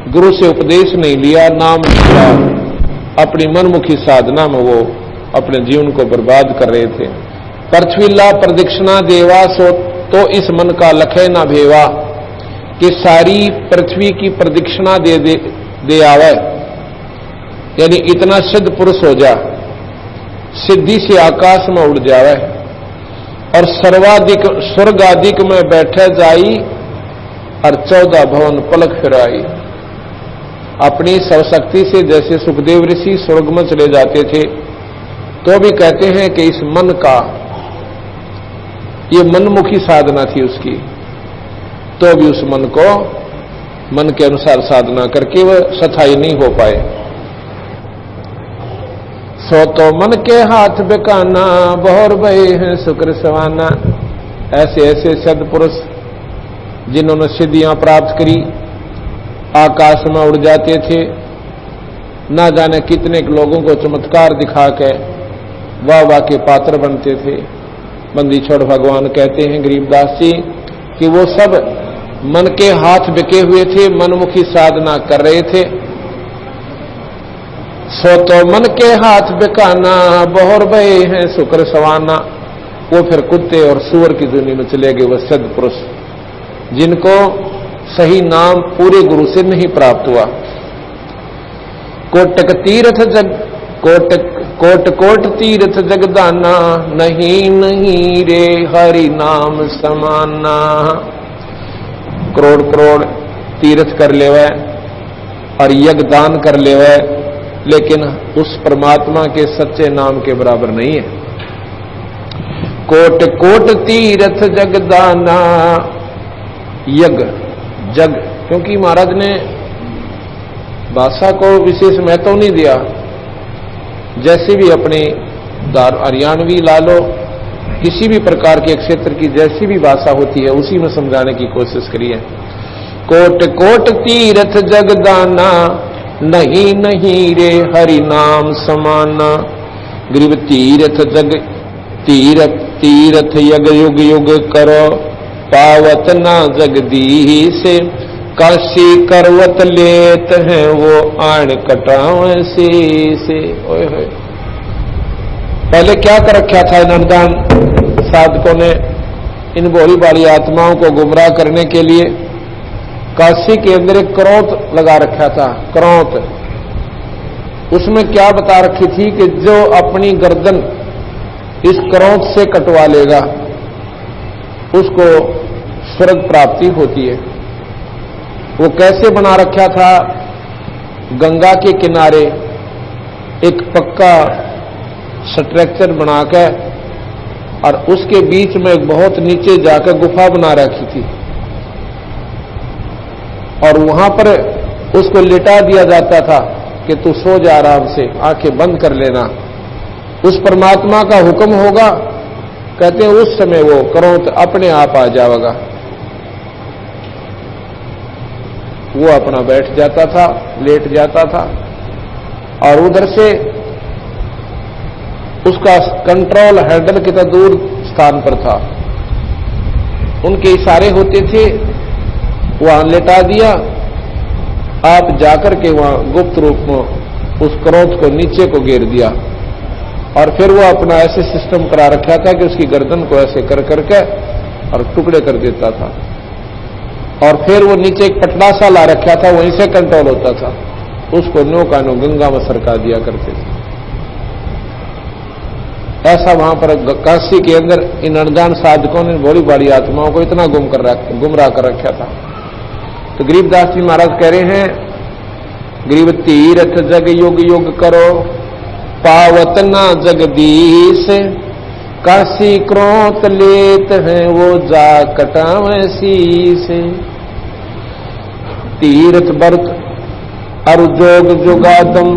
गुरु से उपदेश नहीं लिया, नाम नहीं लिया, अपनी मनमुखी साधना में वो अपने जीवन को बर्बाद कर रहे थे। पृथ्वीला प्रदक्षिणा देवा सो तो इस मन का लखे न भेवा, कि सारी पृथ्वी की प्रदक्षिणा दे आवे, यानी इतना सिद्ध पुरुष हो जा, सिद्धि से आकाश में उड़ जावे और सर्वाधिक स्वर्ग आदिक में बैठे जाई और 14 भवन पलक फिराई। अपनी सर्वशक्ति से जैसे सुखदेव ऋषि स्वर्ग में चले जाते थे, तो भी कहते हैं कि इस मन का, ये मनमुखी साधना थी उसकी, तो भी उस मन को मन के अनुसार साधना करके वह सथाई नहीं हो पाए। सो तो मन के हाथ बेकाना, बहुर भय है शुक्र सवाना। ऐसे ऐसे सद्पुरुष जिन्होंने सिद्धियां प्राप्त करी, आकाश में उड़ जाते थे, ना जाने कितने लोगों को चमत्कार दिखा के वाह वाह के पात्र बनते थे। बंदी छोड़ भगवान कहते हैं गरीबदास जी कि वो सब मन के हाथ बिके हुए थे, मनमुखी साधना कर रहे थे। सो तो मन के हाथ बिकाना, बहुर भय है शुक्र सवाना। वो फिर कुत्ते और सुअर की दुनिया में चले गए, वह सद्पुरुष जिनको सही नाम पूरे गुरु से नहीं प्राप्त हुआ। कोटक तीर्थ जग कोट कोट तीर्थ जगदाना, नहीं नहीं रे हरि नाम समाना। करोड़ करोड़ तीर्थ कर लेवे और यज्ञ दान कर लेवे, लेकिन उस परमात्मा के सच्चे नाम के बराबर नहीं है। कोट कोट तीर्थ जगदाना, यज्ञ जग, क्योंकि महाराज ने भाषा को विशेष महत्व नहीं दिया। जैसे भी अपने हरियाणवी ला लो, किसी भी प्रकार के क्षेत्र की जैसी भी भाषा होती है उसी में समझाने की कोशिश करिए। कोट कोट तीर्थ जगदाना, नहीं नहीं रे हरि नाम समाना। गरीब तीर्थ जग तीर्थ तीर्थ यज्ञ युग युग करो, पावत ना जगदीश। काशी करवत लेत हैं वो आण कटाव से। ओए होए, पहले क्या कर रखा था इन अनजान साधकों ने, इन भोली भाली आत्माओं को गुमराह करने के लिए काशी के अंदर एक करौत लगा रखा था। करौत, उसमें क्या बता रखी थी कि जो अपनी गर्दन इस करौत से कटवा लेगा उसको स्वर्ग प्राप्ति होती है। वो कैसे बना रखा था, गंगा के किनारे एक पक्का स्ट्रक्चर बनाकर और उसके बीच में बहुत नीचे जाकर गुफा बना रखी थी और वहां पर उसको लिटा दिया जाता था कि तू सो जा आराम से, आंखें बंद कर लेना, उस परमात्मा का हुक्म होगा। कहते हैं उस समय वो करौत अपने आप आ जाएगा। वो अपना बैठ जाता था, लेट जाता था और उधर से उसका कंट्रोल हैंडल कितना दूर स्थान पर था, उनके इशारे होते थे, वहां लेटा दिया, आप जाकर के वहां गुप्त रूप में उस क्रोध को नीचे को घेर दिया और फिर वो अपना ऐसे सिस्टम करा रखा था कि उसकी गर्दन को ऐसे कर करके और टुकड़े कर देता था और फिर वो नीचे एक पटला सा ला रखा था, वहीं से कंट्रोल होता था, उसको नो का नो गंगा में सरका दिया करते थे। ऐसा वहां पर काशी के अंदर इन अनजान साधकों ने भोली भाली आत्माओं को इतना गुमराह कर रखा था। तो गरीबदास जी महाराज कह रहे हैं, गरीब तीर्थ जग युग युग करो, पावत ना जगदीश। काशी क्रोत लेत हैं वो जा कटावे शीश। तीर्थ बरत अरु जोग जुगादम,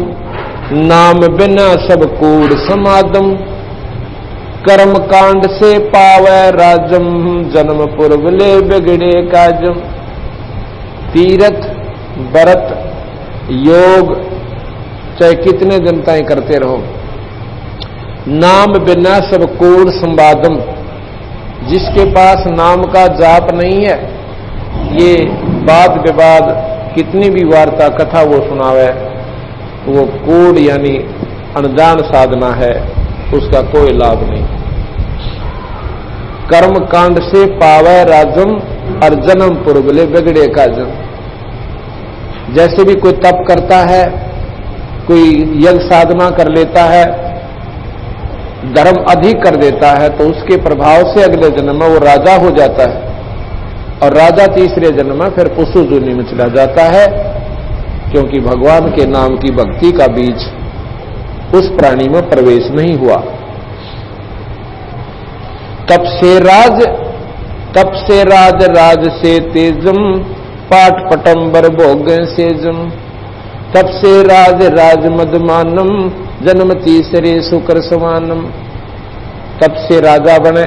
नाम बिना सब कूड़ समादम। कर्म कांड से पावे राजम, जन्म पूर्व ले बिगड़े काजम। तीर्थ व्रत योग चाहे कितने जनताएं करते रहो, नाम बिना सब कूड़ संवादम। जिसके पास नाम का जाप नहीं है, ये वाद विवाद कितनी भी वार्ता कथा वो सुनावे, वो कूड़ यानी अनजान साधना है, उसका कोई लाभ नहीं। कर्म कांड से पावे राजम और जन्म पूर्वले बिगड़े का जन्म। जैसे भी कोई तप करता है, कोई यज्ञ साधना कर लेता है, धर्म अधिक कर देता है, तो उसके प्रभाव से अगले जन्म में वो राजा हो जाता है, और राजा तीसरे जन्म में फिर पशु योनि में चला जाता है, क्योंकि भगवान के नाम की भक्ति का बीज उस प्राणी में प्रवेश नहीं हुआ। तप से राज राज से तेजम, पाठ पटंबर भोग सेजम। तप से राज राज मदमानम, जन्म तीसरे शुक्र समानम। तप से राजा बने,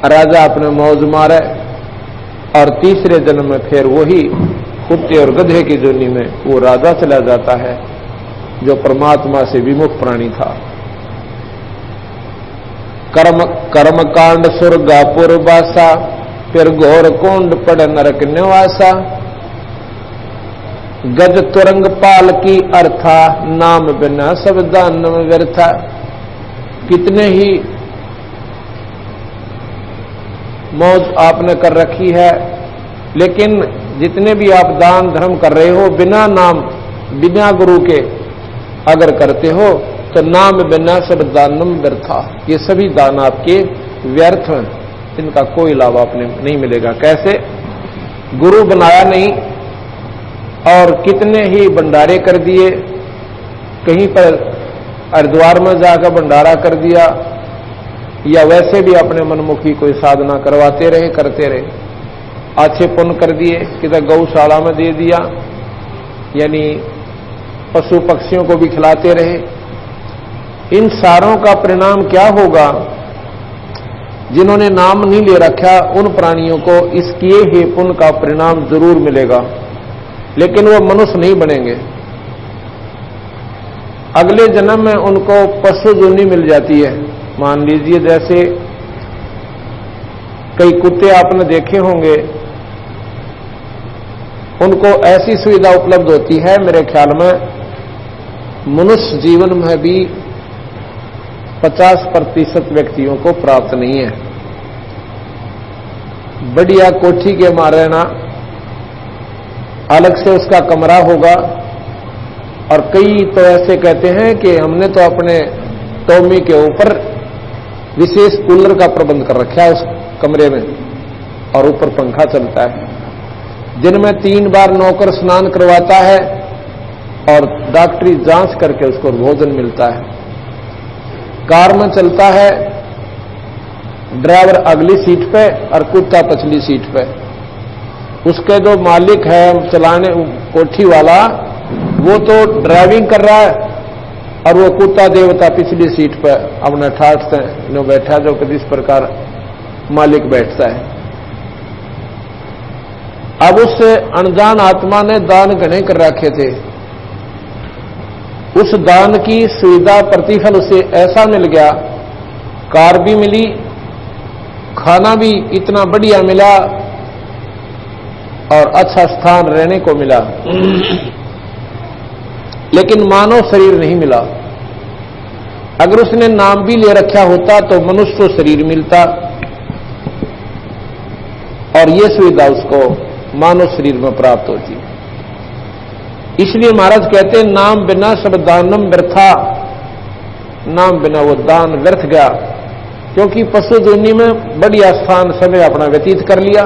राजा अपने मौज मारे, और तीसरे जन्म में फिर वही कुत्ते और गधे की जोनी में वो राजा चला जाता है, जो परमात्मा से विमुख प्राणी था। कर्म कांड सुरगापुर बासा, फिर घोर कुंड पड़ नरक निवासा। गज तुरंग पाल की अर्था, नाम बिना सब दानव व्यर्था। कितने ही मौज आपने कर रखी है, लेकिन जितने भी आप दान धर्म कर रहे हो, बिना नाम बिना गुरु के अगर करते हो, तो नाम बिना सब दानम व्यर्था। ये सभी दान आपके व्यर्थ हैं, इनका कोई लाभ आपने नहीं मिलेगा। कैसे? गुरु बनाया नहीं, और कितने ही भंडारे कर दिए, कहीं पर हरिद्वार में जाकर भंडारा कर दिया, या वैसे भी अपने मनमुखी कोई साधना करवाते रहे, करते रहे, अच्छे पुण्य कर दिए, किधर गौशाला में दे दिया, यानी पशु पक्षियों को भी खिलाते रहे। इन सारों का परिणाम क्या होगा? जिन्होंने नाम नहीं ले रखा, उन प्राणियों को इस किए हुए पुण्य का परिणाम जरूर मिलेगा, लेकिन वो मनुष्य नहीं बनेंगे। अगले जन्म में उनको पशु योनि मिल जाती है। मान लीजिए जैसे कई कुत्ते आपने देखे होंगे, उनको ऐसी सुविधा उपलब्ध होती है, मेरे ख्याल में मनुष्य जीवन में भी 50% व्यक्तियों को प्राप्त नहीं है। बढ़िया कोठी के मारे ना, अलग से उसका कमरा होगा, और कई तो ऐसे कहते हैं कि हमने तो अपने टोमी के ऊपर विशेष कूलर का प्रबंध कर रखा है उस कमरे में, और ऊपर पंखा चलता है। दिन में 3 बार नौकर स्नान करवाता है, और डॉक्टरी जांच करके उसको भोजन मिलता है। कार में चलता है, ड्राइवर अगली सीट पे और कुत्ता पिछली सीट पे। उसके जो मालिक है चलाने कोठी वाला, वो तो ड्राइविंग कर रहा है, और वो कुत्ता देवता पिछली सीट पे अपना ठाठ से नो बैठा, जो कि इस प्रकार मालिक बैठता है। अब उस अनजान आत्मा ने दान घने कर रखे थे, उस दान की सुविधा प्रतिफल उसे ऐसा मिल गया, कार भी मिली, खाना भी इतना बढ़िया मिला, और अच्छा स्थान रहने को मिला, लेकिन मानव शरीर नहीं मिला। अगर उसने नाम भी ले रखा होता तो मनुष्य शरीर मिलता, और ये सुविधा उसको मानव शरीर में प्राप्त होती। इसलिए महाराज कहते हैं, नाम बिना सब दानम व्यर्था। नाम बिना वो दान व्यर्थ गया, क्योंकि पशु योनि में बढ़िया स्थान समय अपना व्यतीत कर लिया,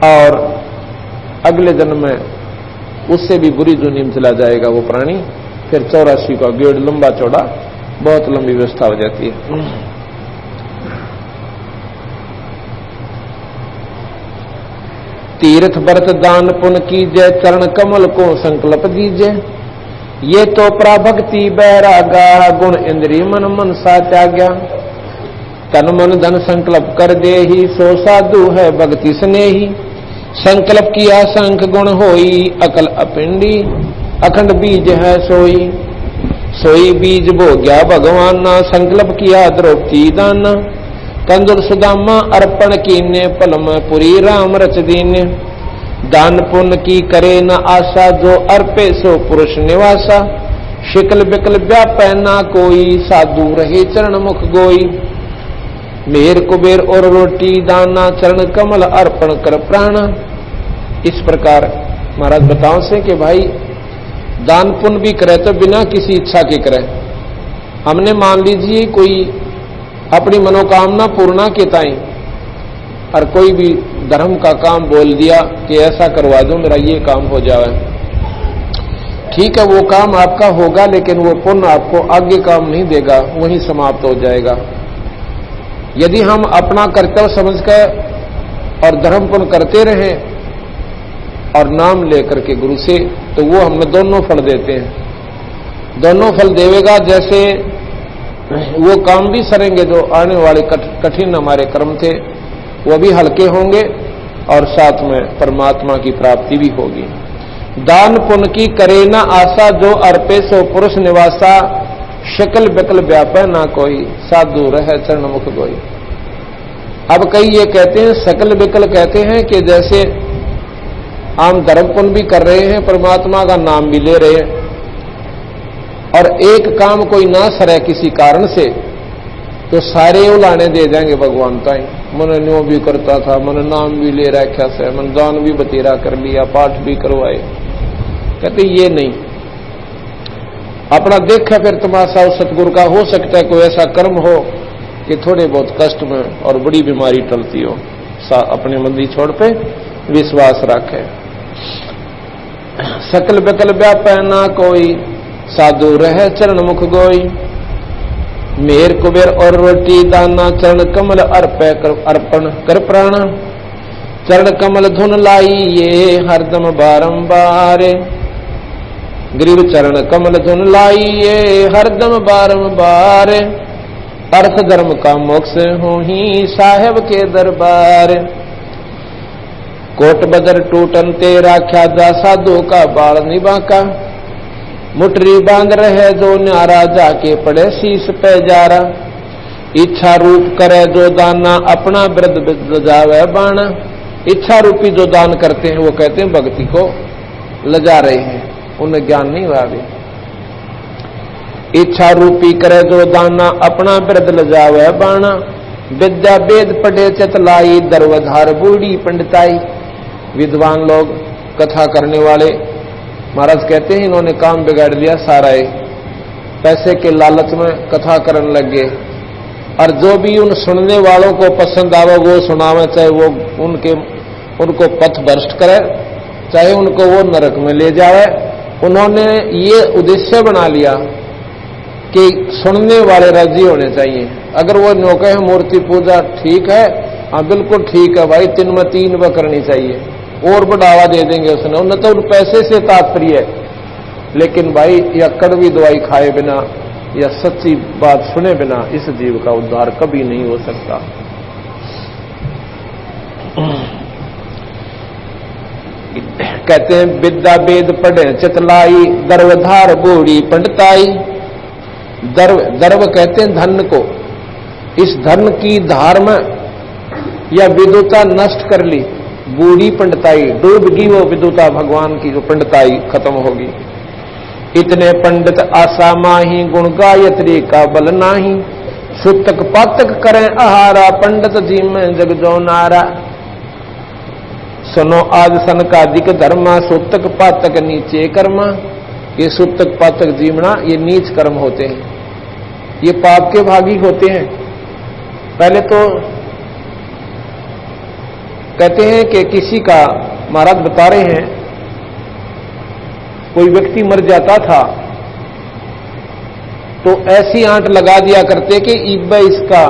और अगले जन्म में उससे भी बुरी योनि में चला जाएगा वो प्राणी। फिर 84 का गेड़ लंबा चौड़ा, बहुत लंबी व्यवस्था हो जाती है। तीर्थ व्रत दान पुण्य कीजय, चरण कमल को संकल्प दीजिए। ये तो प्राभक्ति बैरागा, गुण इंद्रिय मन मन सा त्याग्या। तन मन धन संकल्प कर दे ही, सो साधु है भक्ति स्नेही। संकल्प किया संख गुण होई, अकल अपिंडी अखंड बीज है सोई। सोई बीज भोग्या भगवान, संकल्प किया द्रौपदी दान। कंदुर सुदामा अर्पण कीने पलम पुरी राम रच दीने। दान पुण्य की करे न आशा जो अर्पे सो पुरुष निवासा। शिकल बिकल व्यापै ना कोई साधु रहे चरण मुख गोई। मेर कुबेर और रोटी दाना चरण कमल अर्पण कर प्राण। इस प्रकार महाराज बताओ से कि भाई दान पुण्य भी करे तो बिना किसी इच्छा के करे। हमने मान लीजिए कोई अपनी मनोकामना पूर्णा के ताई और कोई भी धर्म का काम बोल दिया कि ऐसा करवा दो मेरा ये काम हो जाए, ठीक है वो काम आपका होगा लेकिन वो पुण्य आपको आगे काम नहीं देगा, वहीं समाप्त हो जाएगा। यदि हम अपना कर्तव्य समझकर और धर्म पुण्य करते रहें और नाम लेकर के गुरु से, तो वो हमें दोनों फल देते हैं। दोनों फल देवेगा, जैसे वो काम भी सरेंगे जो आने वाले कठिन हमारे कर्म थे वो भी हल्के होंगे और साथ में परमात्मा की प्राप्ति भी होगी। दान पुण्य की करे ना आशा जो अर्पे सो पुरुष निवासा। शकल बिकल व्यापै ना कोई साधु रह चरण मुख गोई। अब कई ये कहते हैं सकल बिकल कहते हैं कि जैसे हम धर्म पुण्य भी कर रहे हैं, परमात्मा का नाम भी ले रहे हैं और एक काम कोई ना सरे किसी कारण से तो सारे उलाने दे देंगे भगवान ताई। मन न्यो भी करता था, मन नाम भी ले रखा से, मन दान भी बतेरा कर लिया, पाठ भी करवाए। कहते ये नहीं, अपना देखा फिर तमाशा उस सतगुरु का। हो सकता है कोई ऐसा कर्म हो कि थोड़े बहुत कष्ट में और बड़ी बीमारी टलती हो, अपने मंदी छोड़ पे विश्वास रखे। सकल बकल व्यापै ना कोई साधु रह चरण मुख गोई। मेर कुबेर और रोटी दाना चरण कमल अर्पण कर प्राण। चरण कमल धुन लाई ये हरदम बारंबार। ग्रीव चरण कमल धुन लाई ये हरदम बारंबार। अर्थ धर्म का मोक्ष हो ही साहेब के दरबार। कोट बदर टूटन ते राख्या जा साधु का बाल निबाका। मुटरी बांध रहे जो न्यारा जाके पड़े शीश पे जारा। इच्छा रूप करे जो दाना अपना वृद्ध लजावे बाणा। इच्छा रूपी जो दान करते हैं वो कहते हैं भक्ति को लजा रहे हैं, उन्हें ज्ञान नहीं हुआ अभी। इच्छा रूपी करे जो दाना अपना वृद्ध लजावे बाणा। विद्या वेद पढ़े चतलाई दरवधार बूढ़ी पंडिताई। विद्वान लोग कथा करने वाले महाराज कहते हैं इन्होंने काम बिगाड़ दिया सारा। पैसे के लालच में कथा करने लग गए और जो भी उन सुनने वालों को पसंद आवे वो सुनावे, चाहे वो उनको पथ भ्रष्ट करे, चाहे उनको वो नरक में ले जावे। उन्होंने ये उद्देश्य बना लिया कि सुनने वाले राजी होने चाहिए। अगर वो नो कहे मूर्ति पूजा ठीक है, हाँ बिल्कुल ठीक है भाई, 3 में 3 व करनी चाहिए, और बढ़ावा दे देंगे उसने। उन्हें तो पैसे से तात्पर्य है, लेकिन भाई या कड़वी दवाई खाए बिना या सच्ची बात सुने बिना इस जीव का उद्धार कभी नहीं हो सकता। कहते हैं विद्या वेद पढ़े चितलाई दर्वधार बूढ़ी पंडिताई। दर्व कहते हैं धन को। इस धन की धार में या विद्वता नष्ट कर ली, बूढ़ी पंडिताई डूबगी वो विद्वता, भगवान की जो पंडिताई खत्म होगी। इतने पंडित आशा माही गुण गायत्री का बल नाही। सुतक पातक करें आहारा पंडित जी में जग जो नारा। सुनो आज सन का दिक धर्मा सुतक पातक नीचे कर्मा। ये सुतक पातक जीवना ये नीच कर्म होते हैं, ये पाप के भागी होते हैं। पहले तो कहते हैं कि किसी का, महाराज बता रहे हैं, कोई व्यक्ति मर जाता था तो ऐसी आंट लगा दिया करते कि इब्बा इसका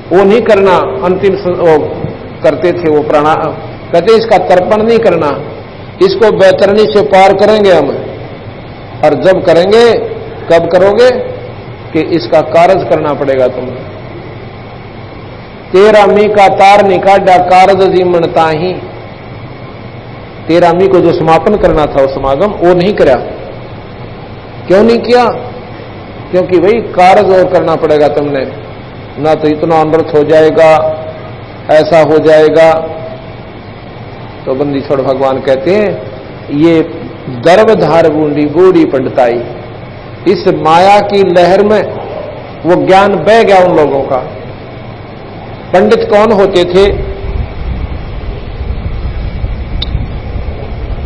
वो नहीं करना, अंतिम वो करते थे वो प्राणायाम। कहते इसका तर्पण नहीं करना, इसको बैतरणी से पार करेंगे हम। और जब करेंगे, कब करोगे कि इसका कारज करना पड़ेगा तुम्हें। तेरा मी का तार निकाडा कारज जीमनता ही। तेरा मी को जो समापन करना था वो समागम वो नहीं करा। क्यों नहीं किया? क्योंकि भाई कार्य और करना पड़ेगा तुमने, ना तो इतना अनर्थ हो जाएगा, ऐसा हो जाएगा। तो बंदी छोड़ भगवान कहते हैं ये गर्भधार बूंदी बूढ़ी पंडिताई, इस माया की लहर में वो ज्ञान बह गया उन लोगों का। पंडित कौन होते थे?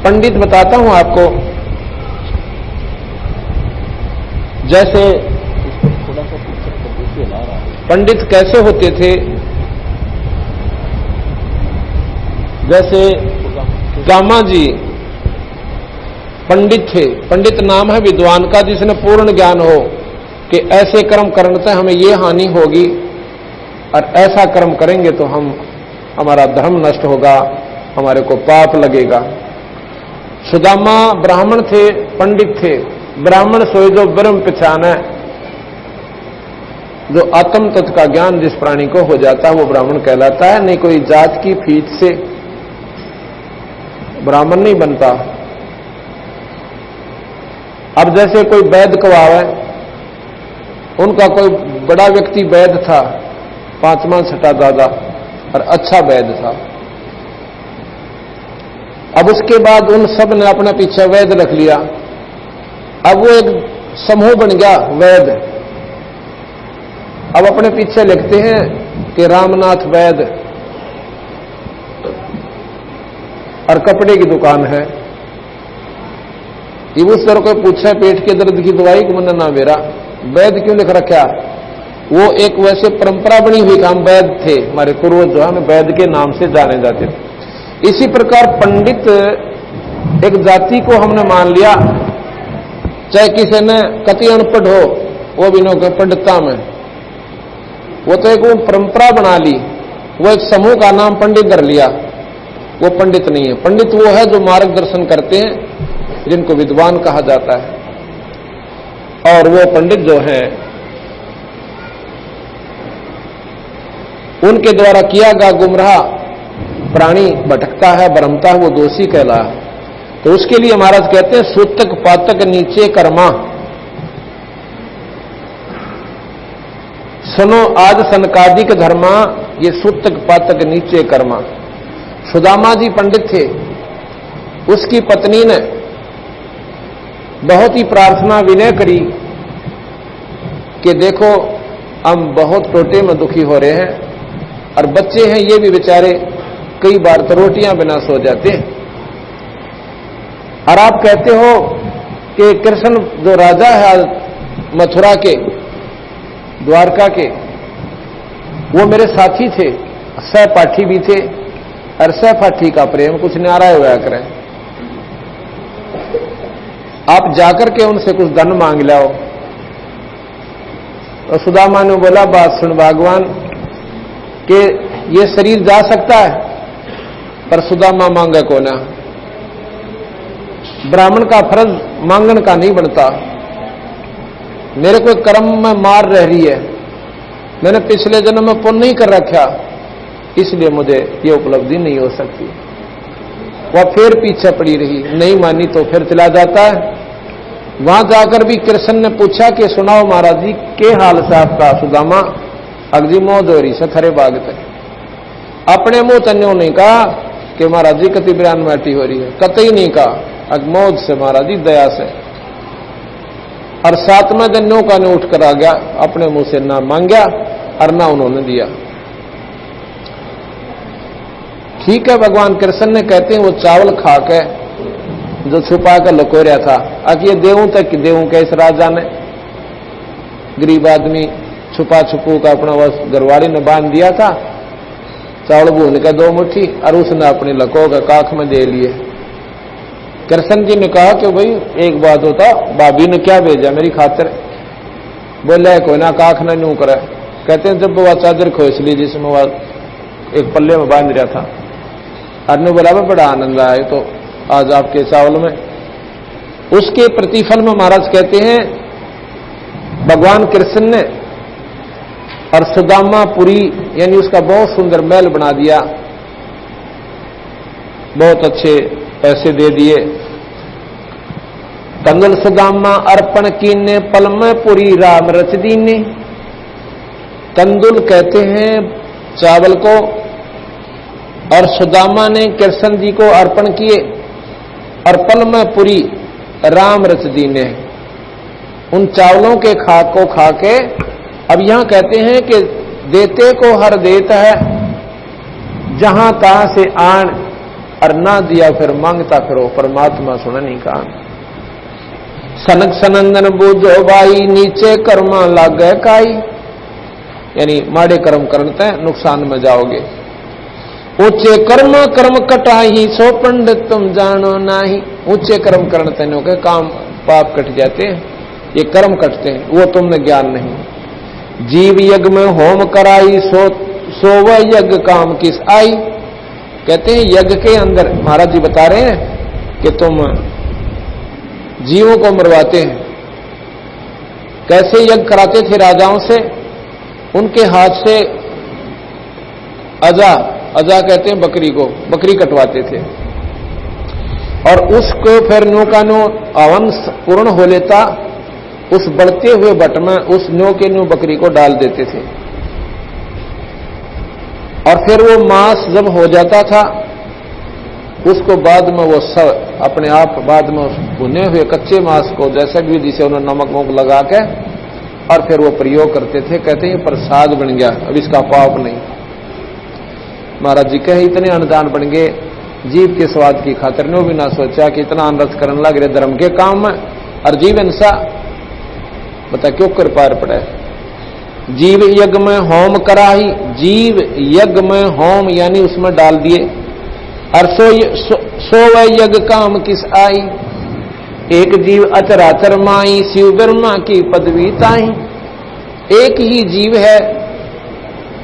पंडित बताता हूं आपको, जैसे पंडित कैसे होते थे, जैसे गामा जी पंडित थे। पंडित नाम है विद्वान का जिसने पूर्ण ज्ञान हो कि ऐसे कर्म करने से हमें ये हानि होगी और ऐसा कर्म करेंगे तो हमारा धर्म नष्ट होगा, हमारे को पाप लगेगा। सुदामा ब्राह्मण थे, पंडित थे। ब्राह्मण सोए जो ब्रह्म पहचान है, जो आत्म तत्व का ज्ञान जिस प्राणी को हो जाता है वो ब्राह्मण कहलाता है। नहीं कोई जात की फीस से ब्राह्मण नहीं बनता। अब जैसे कोई वैद्य कवाव है, उनका कोई बड़ा व्यक्ति वैद्य था, 5वां छठा दादा, और अच्छा वैद्य था। अब उसके बाद उन सब ने अपने पीछे वैद्य रख लिया। अब वो एक समूह बन गया वैद्य। अब अपने पीछे लिखते हैं कि रामनाथ वैद्य, और कपड़े की दुकान है। ये उस तरह को पूछा पेट के दर्द की दवाई को मन ना मेरा वैद्य क्यों लिख रखा? वो एक वैसे परंपरा बनी हुई काम वैद्य थे, हमारे पूर्वज जो है वैद्य के नाम से जाने जाते थे। इसी प्रकार पंडित एक जाति को हमने मान लिया, चाहे किसी ने कति अनपढ़ हो वो भी नो पंडितता में, वो तो एक वो परंपरा बना ली, वो एक समूह का नाम पंडित धर लिया। वो पंडित नहीं है। पंडित वो है जो मार्गदर्शन करते हैं, जिनको विद्वान कहा जाता है। और वो पंडित जो हैं उनके द्वारा किया गया गुमराह प्राणी भटकता है, भ्रमता है, वो दोषी कहला है। तो उसके लिए महाराज कहते हैं सूतक पातक नीचे कर्मा, सुनो आज सनकादिक धर्मा, ये सूतक पातक नीचे कर्मा। सुदामा जी पंडित थे, उसकी पत्नी ने बहुत ही प्रार्थना विनय करी कि देखो हम बहुत टोटे में दुखी हो रहे हैं, और बच्चे हैं ये भी बेचारे कई बार तो रोटियां बिना सो जाते हैं। और आप कहते हो कि कृष्ण जो राजा है मथुरा के, द्वारका के, वो मेरे साथी थे, सहपाठी भी थे, और सहपाठी का प्रेम कुछ न्यारा हुआ करे। आप जाकर के उनसे कुछ धन मांग लाओ। तो सुदामा ने बोला बात सुन भगवान कि ये शरीर जा सकता है, पर सुदामा मांगे को ना। ब्राह्मण का फर्ज मांगन का नहीं बनता। मेरे को कर्म में मार रह रही है, मैंने पिछले जन्म में पुण्य नहीं कर रखा, इसलिए मुझे ये उपलब्धि नहीं हो सकती। वह फिर पीछे पड़ी रही, नहीं मानी तो फिर चला जाता है। वहां जाकर भी कृष्ण ने पूछा कि सुनाओ महाराज जी के हाल से आपका? सुदामा अगजी मौज हो रही से थरे बागते। अपने मुंह तन्यों नहीं कहा कि महाराज जी कति बिरान माटी हो रही है, कतई नहीं कहा, अगमौज से महाराज जी दया से। और 7वें दिन नो का ने उठ कर आ गया, अपने मुंह से ना मांगा और ना उन्होंने दिया। ठीक है, भगवान कृष्ण ने कहते हैं वो चावल खा के जो छुपा कर लको रहा था, आखिर ये देवों तक देवों के इस राजा ने, गरीब आदमी छुपा छुपू का अपना बस घरवाड़ी ने बांध दिया था, चावल भून के 2 मुट्ठी, और उसने अपनी लको का काख में दे लिए। कृष्ण जी ने कहा कि भाई एक बात होता, भाभी ने क्या भेजा मेरी खातिर? बोले कोई ना काख ना न्यू करे। कहते हैं जब वह चादर खोस ली जिसमें वह एक पल्ले में बांध रहा था, अरने बोला बड़ा आनंद आया तो आज आपके चावल में। उसके प्रतिफल में महाराज कहते हैं भगवान कृष्ण ने और सुदामापुरी यानी उसका बहुत सुंदर महल बना दिया, बहुत अच्छे पैसे दे दिए, कंदुल सुदामा अर्पण कीने पल में पूरी राम रच दीने। कंदुल कहते हैं चावल को, और सुदामा ने कृष्ण जी को अर्पण किए और पल में पूरी राम रच दीने। उन चावलों के खाक को खा के अब यहां कहते हैं कि देते को हर देता है, जहां तहां से आन, और ना दिया फिर मांगता फिरो, परमात्मा सुना नहीं कहा। सनक सनंदन बूझो भाई, नीचे कर्मा लागे काई, यानी माड़े कर्म करते नुकसान में जाओगे। ऊंचे कर्म कर्म कटाही, सो पंडित तुम जानो नाही। ऊंचे कर्म करते नो के काम पाप कट जाते हैं, ये कर्म कटते हैं, वो तुमने ज्ञान नहीं। जीव यज्ञ में होम कराई, सो वह यज्ञ काम किस आई। कहते हैं यज्ञ के अंदर महाराज जी बता रहे हैं कि तुम जीवों को मरवाते हैं। कैसे यज्ञ कराते थे राजाओं से, उनके हाथ से अजा, अजा कहते हैं बकरी को, बकरी कटवाते थे, और उसको फिर नो का नो हवन पूर्ण हो लेता, उस बढ़ते हुए बट में उस नो के नो बकरी को डाल देते थे, और फिर वो मांस जब हो जाता था उसको बाद में वो सब अपने आप बाद में भुने हुए कच्चे मांस को जैसे भी विधि से उन्होंने नमक वमक लगा के और फिर वो प्रयोग करते थे। कहते हैं प्रसाद बन गया, अब इसका पाप नहीं। महाराज जी कहे इतने अनुदान बन गए, जीव के स्वाद की खातिर ने भी ना सोचा कि इतना अनरथ करने लग रहे धर्म के काम में, और जीव इंसा बता क्यों कर पार पड़े। जीव यज्ञ में होम कराही, जीव यज्ञ में होम यानी उसमें डाल दिए, और सो वह यज्ञ काम किस आई। एक जीव अचराचर माई, शिव ब्रह्मा की पदवी ताई। एक ही जीव है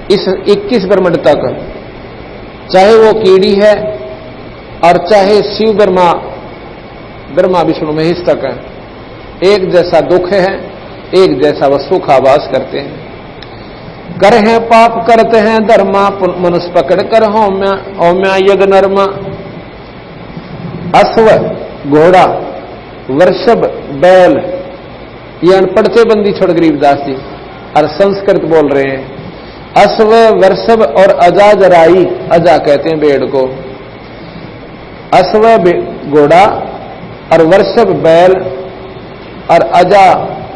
इस 21 ब्रह्मांड तक, चाहे वो कीड़ी है और चाहे शिव ब्रह्मा विष्णु महेश तक है, एक जैसा दुख है, एक जैसा वह सुख आवास करते हैं। कर हैं पाप करते हैं धर्मा, मनुष्य पकड़ कर होम्या यज्ञ नरमा। अश्व घोड़ा वृषभ बैल, ये अनपढ़ थे बंदी छोड़ गरीबदास जी, और संस्कृत बोल रहे हैं। अश्व वृषभ और अजा जराई, अजा कहते हैं भेड़ को, अश्व घोड़ा और वृषभ बैल और अजा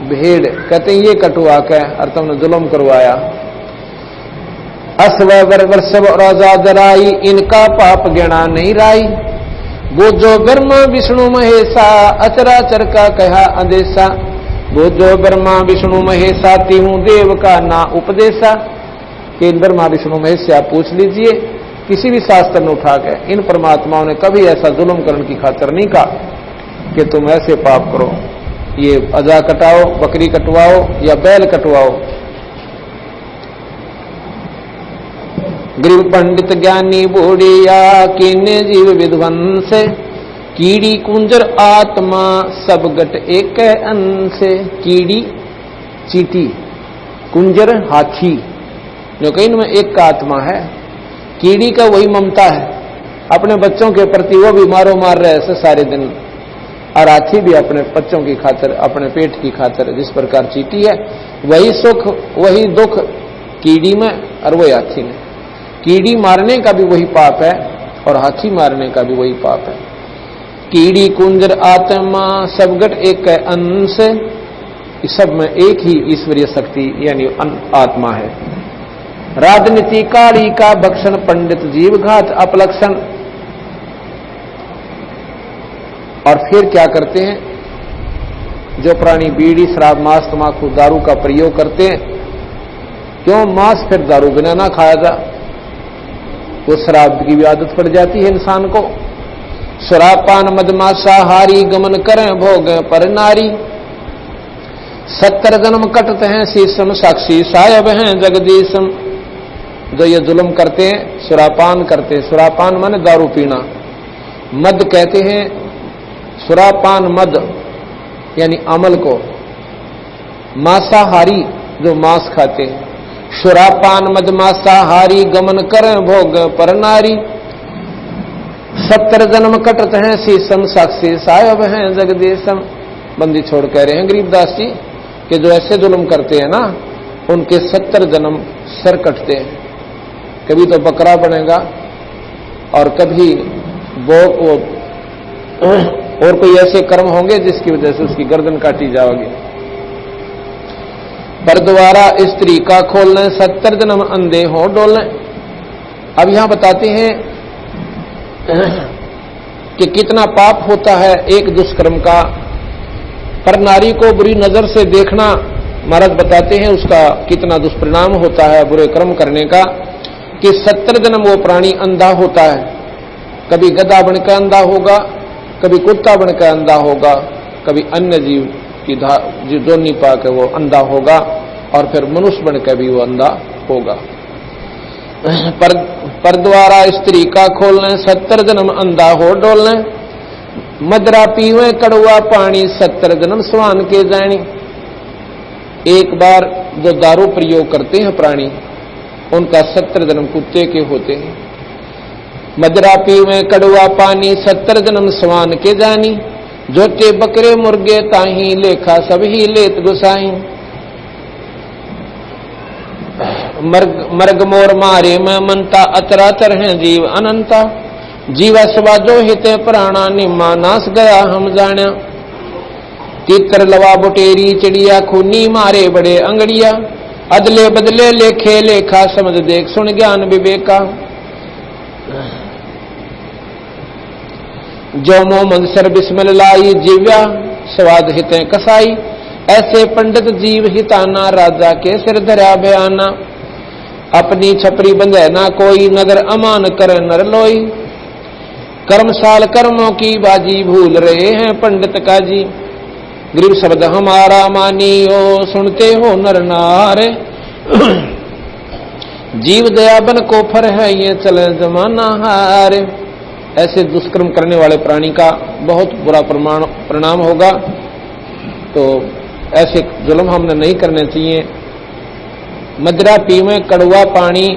भेड़, कहते हैं ये कटुआ के और तुमने जुल्म करवाया। अश्व वृषभ और अजा जराई, इनका पाप गिना नहीं राई। वो जो ब्रह्मा विष्णु महेशा, अचराचर का कहा आदेशा। वो जो ब्रह्मा विष्णु महेशा, तीहूं देव का ना उपदेशा। कि इन ब्रह्मा विष्णु महेश से आप पूछ लीजिए, किसी भी शास्त्र में उठा के इन परमात्माओं ने कभी ऐसा जुल्म करने की खातिर नहीं कहा कि तुम ऐसे पाप करो, ये अजा कटाओ, बकरी कटवाओ या बैल कटवाओ। गरीब पंडित ज्ञानी बूढ़िया, कीने जीव विध्वंस। कीड़ी कुंजर आत्मा, सब गट एक अंश। कीड़ी चींटी, कुंजर हाथी, जो कहीं इनमें एक का आत्मा है। कीड़ी का वही ममता है अपने बच्चों के प्रति, वो भी मारो मार रहे ऐसे सारे दिन, और हाथी भी अपने बच्चों की खातिर, अपने पेट की खातिर, जिस प्रकार चींटी है वही सुख वही दुख कीड़ी में और वही हाथी में। कीड़ी मारने का भी वही पाप है और हाथी मारने का भी वही पाप है। कीड़ी कुंजर आत्मा, सबगट एक अंश। इस सब में एक ही ईश्वरीय शक्ति यानी आत्मा है। राजनीति काली का भक्षण, पंडित जीव घात अपलक्षण। और फिर क्या करते हैं, जो प्राणी बीड़ी शराब मांस तंबाकू दारू का प्रयोग करते हैं, क्यों मांस फिर दारू बिना ना खाया जा, वो शराब की भी आदत पड़ जाती है इंसान को। शराब पान मदमाशाहारी, गमन करें भोग पर नारी। 70 जन्म कटते हैं शीशम, साक्षी सायब हैं जगदीशम। जो ये जुल्म करते हैं, सुरापान करते हैं, सुरापान माने दारू पीना, मद कहते हैं सुरापान मद यानी अमल को। मांसाहारी जो मांस खाते हैं, सुरापान मद मांसाहारी, गमन करें भोग पर नारी। 70 जन्म कटत हैं शीशम, साक्षी सायब हैं जगदीशम। बंदी छोड़ कह रहे हैं गरीबदास जी कि जो ऐसे जुल्म करते हैं ना उनके 70 जन्म सर कटते हैं। कभी तो बकरा बनेगा और कभी वो और कोई ऐसे कर्म होंगे जिसकी वजह से उसकी गर्दन काटी जाओगी। पर द्वारा स्त्री का खोलने 70 जन्म अंधे हो डोलने। अब यहां बताते हैं कि कितना पाप होता है एक दुष्कर्म का। पर नारी को बुरी नजर से देखना महाराज बताते हैं उसका कितना दुष्परिणाम होता है बुरे कर्म करने का, कि 70 जन्म वो प्राणी अंधा होता है। कभी गधा बनकर अंधा होगा, कभी कुत्ता बनकर अंधा होगा, कभी अन्य जीव की जोनी पाकर वो अंधा होगा और फिर मनुष्य बनकर भी वो अंधा होगा। पर द्वारा स्त्री का खोलने 70 जन्म अंधा हो डोलने। मदरा पीवे कड़वा पानी 70 जन्म स्वान के जानी। एक बार जो दारू प्रयोग करते हैं प्राणी उनका 70 जन्म कुत्ते के होते हैं। मदरा पीवे कड़वा पानी 70 जन्म स्वान के जानी। जोटे बकरे मुर्गे ताही लेखा सभी लेत गुसाई। मर्ग मोर मारे में मनता अतरातर है जीव अनंता। जीवा स्वादो हिते प्राणा निम्मा नाश गया हम जाना। तीतर लवा बुटेरी चिड़िया खूनी मारे बड़े अंगड़िया। अदले बदले लेखे लेखा समझ देख सुन ज्ञान विवेका। जो मो मंसर बिस्मिल लाई जीव्या स्वाद हिते कसाई। ऐसे पंडित जीव हिताना राजा के सिर धरा बयाना। अपनी छपरी बंधे ना कोई नगर अमान कर नर लोई। कर्मशाल कर्मों की बाजी भूल रहे हैं पंडित का जी। गरीब शब्द हमारा मानियो सुनते हो नर नारे। जीव दया बन को फर है ये चले जमाना हारे। ऐसे दुष्कर्म करने वाले प्राणी का बहुत बुरा परिणाम होगा। तो ऐसे जुल्म हमने नहीं करने चाहिए। मदरा पीवे कड़वा पानी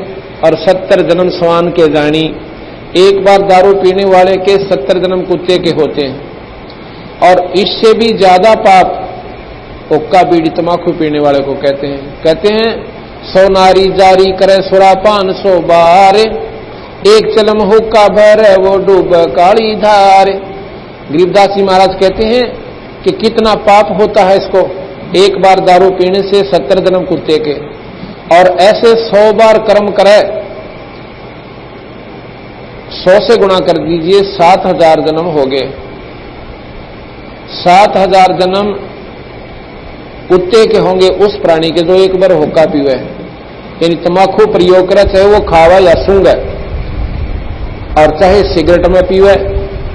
और 70 जन्म स्वान के जानी। एक बार दारू पीने वाले के 70 जन्म कुत्ते के होते हैं। और इससे भी ज्यादा पाप हुक्का बीड़ी तमाकू पीने वाले को कहते हैं 100 नारी जारी करे सुरापान 100 बार। एक चलम हुक्का भर वो डूब काली धार। गरीबदास जी महाराज कहते हैं कि कितना पाप होता है इसको। एक बार दारू पीने से 70 जन्म कुत्ते के, और ऐसे 100 बार कर्म करे 100 से गुणा कर दीजिए 7000 जन्म हो गए। 7000 जन्म कुत्ते के होंगे उस प्राणी के जो एक बार हुक्का पीवे, यानी तम्बाकू प्रयोग करे, चाहे वो खावा या सूंघे, और चाहे सिगरेट में पीवे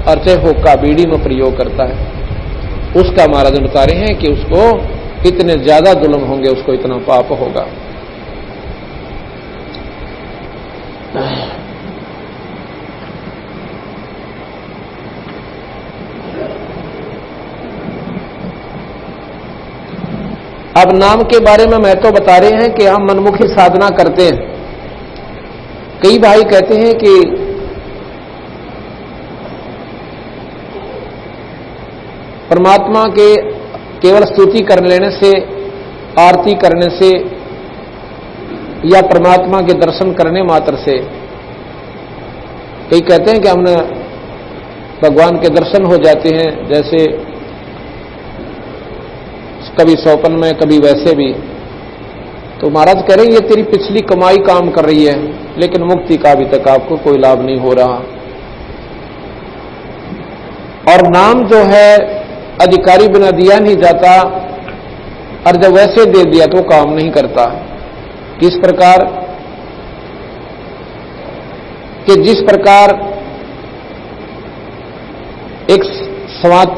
और चाहे हुक्का बीड़ी में प्रयोग करता है। उसका महाराज बता रहे हैं कि उसको इतने ज्यादा जुल्म होंगे, उसको इतना पाप होगा। अब नाम के बारे में मैं तो बता रहे हैं कि हम मनमुखी साधना करते हैं। कई भाई कहते हैं कि परमात्मा के केवल स्तुति कर लेने से, आरती करने से या परमात्मा के दर्शन करने मात्र से, कई कहते हैं कि हमने भगवान के दर्शन हो जाते हैं, जैसे कभी स्वप्न में कभी वैसे भी। तो महाराज कह रहे हैं ये तेरी पिछली कमाई काम कर रही है, लेकिन मुक्ति का अभी तक आपको कोई लाभ नहीं हो रहा। और नाम जो है अधिकारी बिना दिया नहीं जाता, और जब वैसे दे दिया तो काम नहीं करता। किस प्रकार कि जिस प्रकार एक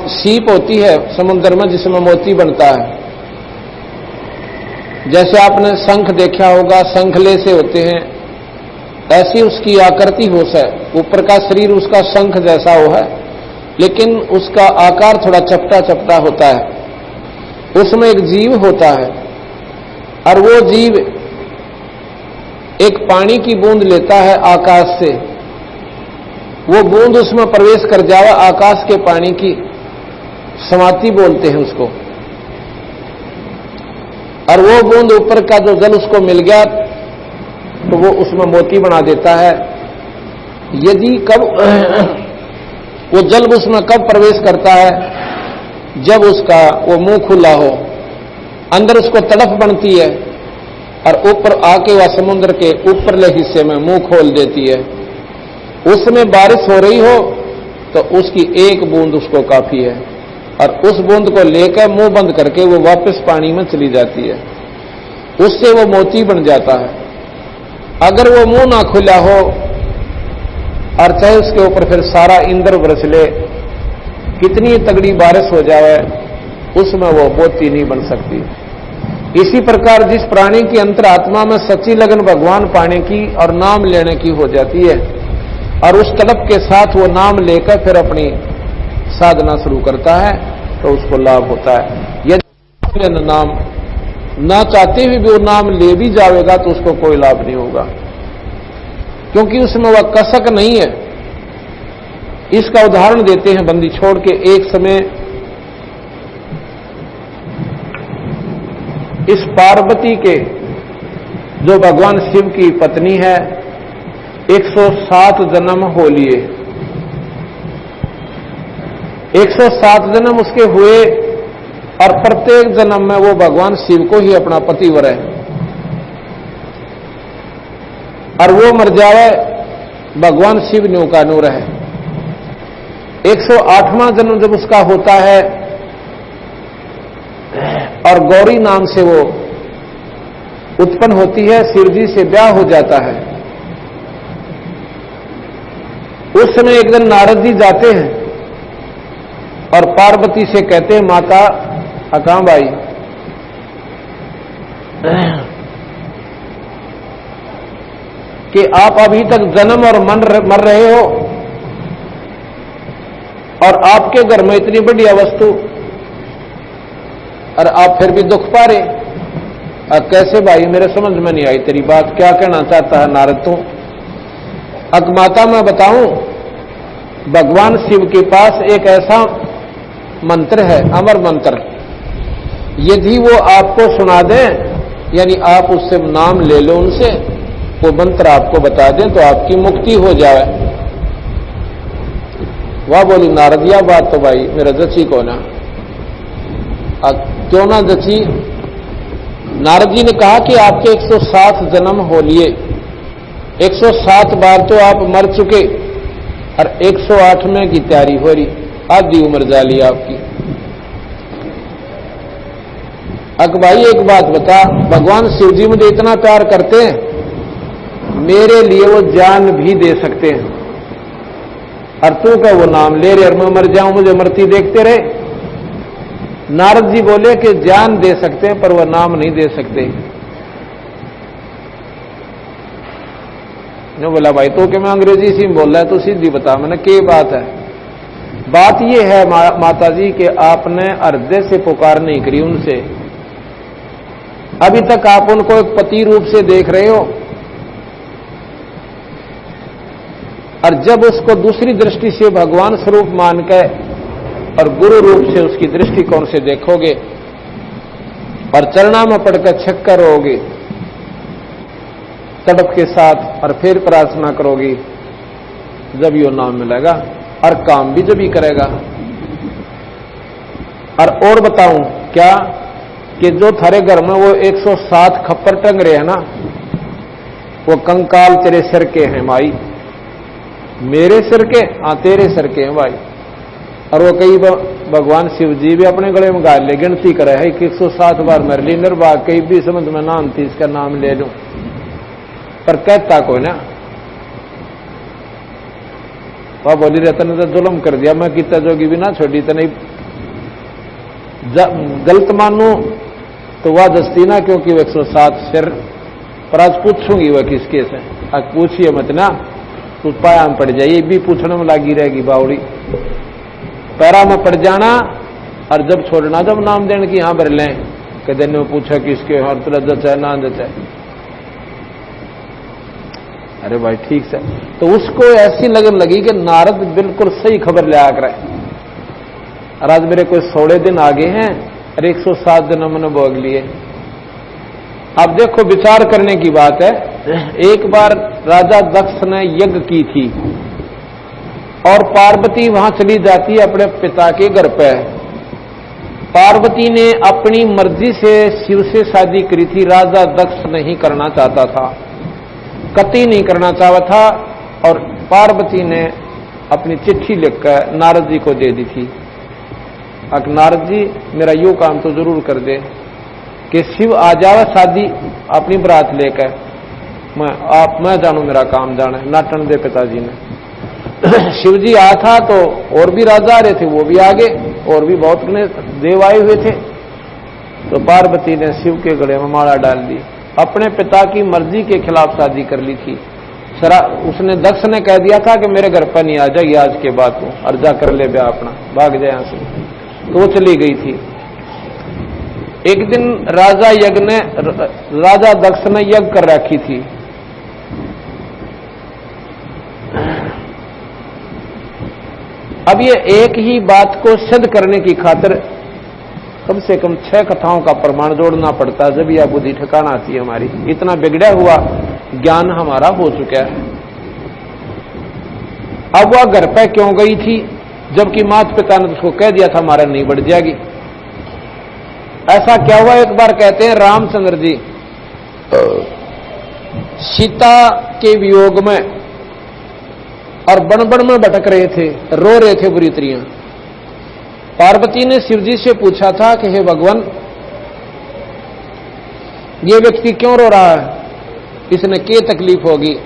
सीप होती है समुद्र में जिसमें मोती बनता है, जैसे आपने शंख देखा होगा, शंखले से होते हैं, ऐसी उसकी आकृति हो है। ऊपर का शरीर उसका शंख जैसा हो है, लेकिन उसका आकार थोड़ा चपटा चपटा होता है। उसमें एक जीव होता है, और वो जीव एक पानी की बूंद लेता है आकाश से। वो बूंद उसमें प्रवेश कर जाए आकाश के पानी की, समाति बोलते हैं उसको। और वो बूंद ऊपर का जो जल उसको मिल गया तो वो उसमें मोती बना देता है। यदि कब वो जल उसमें कब प्रवेश करता है, जब उसका वो मुंह खुला हो, अंदर उसको तड़फ बनती है और ऊपर आके वह समुद्र के ऊपरले हिस्से में मुंह खोल देती है। उसमें बारिश हो रही हो तो उसकी एक बूंद उसको काफी है और उस बूंद को लेकर मुंह बंद करके वो वापस पानी में चली जाती है, उससे वो मोती बन जाता है। अगर वो मुंह ना खुला हो और चाहे उसके ऊपर फिर सारा इंद्र बरस ले, कितनी तगड़ी बारिश हो जाए, उसमें वो मोती नहीं बन सकती। इसी प्रकार जिस प्राणी की अंतरात्मा में सच्ची लगन भगवान पाने की और नाम लेने की हो जाती है और उस तड़प के साथ वो नाम लेकर फिर अपनी साधना शुरू करता है तो उसको लाभ होता है। यदि नाम ना चाहते हुए भी वो नाम ले भी जाएगा तो उसको कोई लाभ नहीं होगा, क्योंकि उसमें वह कसक नहीं है। इसका उदाहरण देते हैं बंदी छोड़ के। एक समय इस पार्वती के जो भगवान शिव की पत्नी है 107 जन्म हो लिए। 107 जन्म उसके हुए और प्रत्येक जन्म में वो भगवान शिव को ही अपना पतिवर है और वो मर जाए भगवान शिव न्यू का नूर है। 108वां जन्म जब उसका होता है और गौरी नाम से वो उत्पन्न होती है, शिव जी से ब्याह हो जाता है। उस समय एक दिन नारद जी जाते हैं और पार्वती से कहते हैं, माता अकामबाई, कि आप अभी तक जन्म और मर रहे हो और आपके घर में इतनी बढ़िया वस्तु और आप फिर भी दुख पा रहे। कैसे भाई, मेरे समझ में नहीं आई तेरी बात, क्या कहना चाहता है नारद तू? माता मैं बताऊं, भगवान शिव के पास एक ऐसा मंत्र है, अमर मंत्र, यदि वो आपको सुना दें, यानी आप उससे नाम ले लो उनसे, वो मंत्र आपको बता दें तो आपकी मुक्ति हो जाए। वह बोली नारद, यह बात तो भाई मेरा जची को ना, क्यों ना जची? नारद जी ने कहा कि आपके 107 जन्म हो लिए, 107 बार तो आप मर चुके और 108वें की तैयारी हो रही, आधी उम्र जा ली आपकी। भाई एक बात बता, भगवान शिव जी मुझे इतना प्यार करते हैं, मेरे लिए वो जान भी दे सकते हैं और तू का वो नाम ले रहे और मैं मर जाऊं, मुझे मरती देखते रहे। नारद जी बोले कि जान दे सकते हैं पर वह नाम नहीं दे सकते। ने बोला भाई तो कि मैं अंग्रेजी से बोल रहा है, तो सीधी बता मैंने क्या बात है। बात यह है माता जी कि आपने हृदय से पुकार नहीं करी उनसे, अभी तक आप उनको एक पति रूप से देख रहे हो और जब उसको दूसरी दृष्टि से भगवान स्वरूप मान के और गुरु रूप से उसकी दृष्टिकोण से देखोगे और चरणा में पड़कर छक्कर रहोगे तड़प के साथ और फिर प्रार्थना करोगी, जब यो नाम मिलेगा और काम भी जब ही करेगा। और बताऊं क्या कि जो थारे घर में वो 107 खप्पर टंग रहे हैं ना, वो कंकाल तेरे सिर के हैं माई, मेरे सिर के, हाँ तेरे सिर के हैं भाई। और वो कई भगवान शिव जी भी अपने गले में गाल ले, गिनती करे है कि 107 बार मर ली, निर्वाह कहीं भी समझ में नाम थी इसका नाम ले लूं, पर कहता को ना। वह बोली रहता ने तो जुल्म कर दिया, मैं कितना जोगी भी ना छोड़ी तो नहीं गलत मानू तो वह दस्ती ना, क्योंकि वो 107 सिर। पर आज पूछूंगी वह किसके से, आज पूछिए मत ना, तू पाया में पड़ जाइए, भी पूछने में लगी रहेगी बावड़ी, पैरा में पड़ जाना और जब छोड़ना, जब नाम देने की यहां भर लें कहते ने पूछा कि इसके हर तरह जचा है ना जचा है। अरे भाई ठीक से, तो उसको ऐसी लगन लगी कि नारद बिल्कुल सही खबर ले आकर और आज मेरे कोई 16 दिन आगे हैं और 107 दिन हमने भोग लिए। अब देखो विचार करने की बात है। एक बार राजा दक्ष ने यज्ञ की थी और पार्वती वहां चली जाती है अपने पिता के घर पे। पार्वती ने अपनी मर्जी से शिव से शादी करी थी, राजा दक्ष नहीं करना चाहता था, कतई नहीं करना चाहता था। और पार्वती ने अपनी चिट्ठी लिखकर नारद जी को दे दी थी, अब नारद जी मेरा यो काम तो जरूर कर दे कि शिव आ जावे शादी अपनी बरात लेकर, मैं जानू मेरा काम जाने। नाटन दे पिताजी ने। शिव जी आया था तो और भी राजा आ रहे थे, वो भी आगे, और भी बहुत देव आए हुए थे। तो पार्वती ने शिव के गले में माला डाल दी, अपने पिता की मर्जी के खिलाफ शादी कर ली थी। उसने दक्ष ने कह दिया था कि मेरे घर पर नहीं आ जाएगी आज के बाद तू, अर्जा कर ले ब्याह अपना, भाग जाए यहां से। तो वो चली गई थी। एक दिन राजा दक्ष ने यज्ञ कर रखी थी। अब ये एक ही बात को सिद्ध करने की खातिर कम से कम 6 कथाओं का प्रमाण जोड़ना पड़ता है, जब यह बुद्धि ठिकाना आती है हमारी। इतना बिगड़ा हुआ ज्ञान हमारा हो चुका है। अब वह घर पे क्यों गई थी, जबकि माता पिता ने उसको कह दिया था हमारा नहीं बढ़ जाएगी। ऐसा क्या हुआ, एक बार कहते हैं रामचंद्र जी सीता के वियोग में और बन में भटक रहे थे, रो रहे थे बुरी तरियां। पार्वती ने शिवजी से पूछा था कि हे भगवान, ये व्यक्ति क्यों रो रहा है, इसने क्या तकलीफ होगी,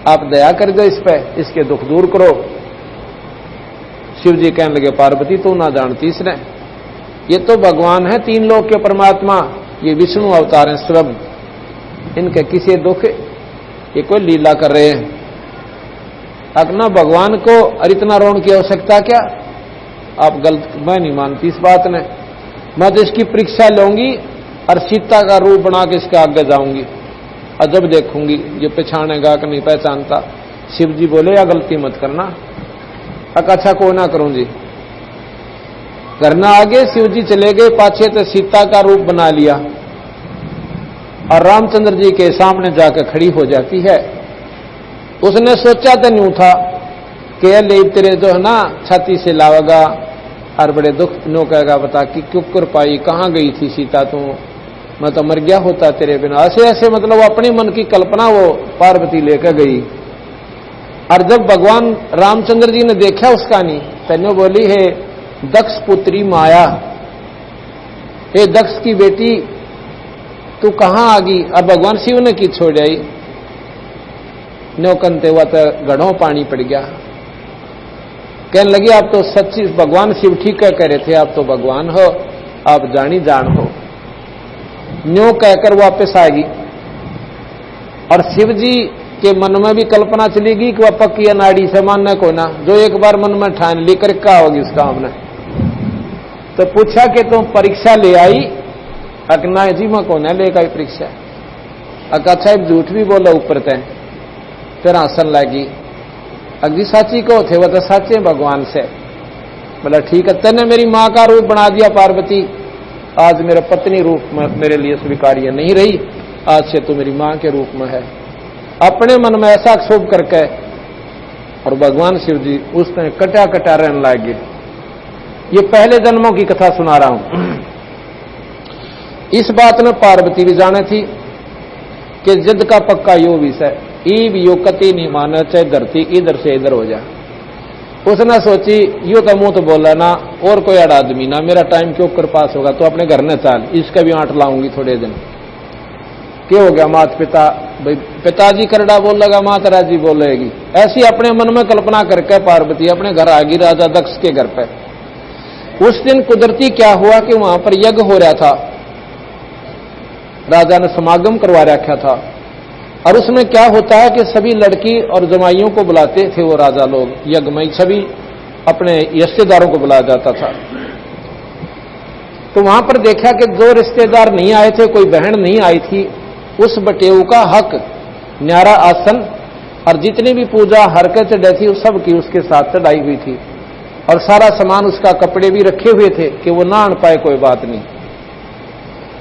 आप दया कर दो इस पे, इसके दुख दूर करो। शिवजी कहने लगे पार्वती तू ना जानती इसने, ये तो भगवान है 3 लोक के परमात्मा, ये विष्णु अवतार हैं स्वयं, इनके किसी दुख, ये कोई लीला कर रहे हैं। अपना भगवान को और इतना रोने की आवश्यकता क्या, आप गलत, मैं नहीं मानती इस बात ने, मैं तो इसकी परीक्षा लूंगी और सीता का रूप बना के इसके आगे जाऊंगी और जब देखूंगी ये पहचानेगा कि नहीं पहचानता। शिव जी बोले या गलती मत करना, अच्छा को ना करूं जी। करना आगे, शिव जी चले गए पाछे, तो सीता का रूप बना लिया और रामचंद्र जी के सामने जाकर खड़ी हो जाती है। उसने सोचा तो नहीं था कि ले तेरे जो है ना छाती से लावेगा और बड़े दुख नो कहेगा, बता कि क्यों कर पाई, कहां गई थी सीता तू, मैं तो मर गया होता तेरे बिना। ऐसे ऐसे मतलब अपने मन की कल्पना वो पार्वती लेकर गई। और जब भगवान रामचंद्र जी ने देखा उसका नहीं, तन्नो बोली है दक्ष पुत्री माया, हे दक्ष की बेटी तू कहां आ गई। अब भगवान शिव ने की छोड़ आई, नो कंते हुआ तो गढ़ों पानी पड़ गया। कहने लगी आप तो सच्ची, भगवान शिव ठीक कह रहे थे, आप तो भगवान हो, आप जानी जान हो। न्यो कहकर वापस आएगी और शिव जी के मन में भी कल्पना चलेगी कि वह पक्की अनाड़ी से मानना को ना, जो एक बार मन में ठान ली कर क्या होगी उसका हमने। तो पूछा कि तुम परीक्षा ले आई, अकना जी मैं को ना लेगा परीक्षा, अच्छा झूठ भी बोला ऊपर तय, फिर हंसन लगी। अग्नि साची को थे, वह तो साचे भगवान से। बोला ठीक है, तेने मेरी मां का रूप बना दिया पार्वती, आज मेरे पत्नी रूप में मेरे लिए स्वीकार्य नहीं रही, आज से तो मेरी मां के रूप में है। अपने मन में ऐसा क्षोभ करके और भगवान शिव जी उसने कटा कटा रहने लगे। ये पहले जन्मों की कथा सुना रहा हूं। इस बात में पार्वती भी जाने थी कि जिद का पक्का यो विषय, ईब यो कति नहीं माना, चाहे धरती इधर से इधर हो जाए। उसने सोची यो तो मुंह तो बोला ना, और कोई अड़ आदमी ना, मेरा टाइम क्यों कर पास होगा, तो अपने घर न चाल, इसका भी आंट लाऊंगी थोड़े दिन। क्या हो गया, माता पिता भाई पिताजी करड़ा बोल लगा, माता जी बोलेगी, ऐसी अपने मन में कल्पना करके पार्वती अपने घर आ गई राजा दक्ष के घर पे। उस दिन कुदरती क्या हुआ कि वहां पर यज्ञ हो रहा था, राजा ने समागम करवा रखा था। और उसमें क्या होता है कि सभी लड़की और जमाइयों को बुलाते थे वो राजा लोग, यज्ञ में सभी अपने रिश्तेदारों को बुलाया जाता था। तो वहां पर देखा कि जो रिश्तेदार नहीं आए थे, कोई बहन नहीं आई थी, उस बटेऊ का हक न्यारा आसन और जितनी भी पूजा हरकत चढ़ी थी उस सब की उसके साथ चढ़ाई हुई थी। और सारा सामान उसका कपड़े भी रखे हुए थे कि वो ना आन पाए, कोई बात नहीं।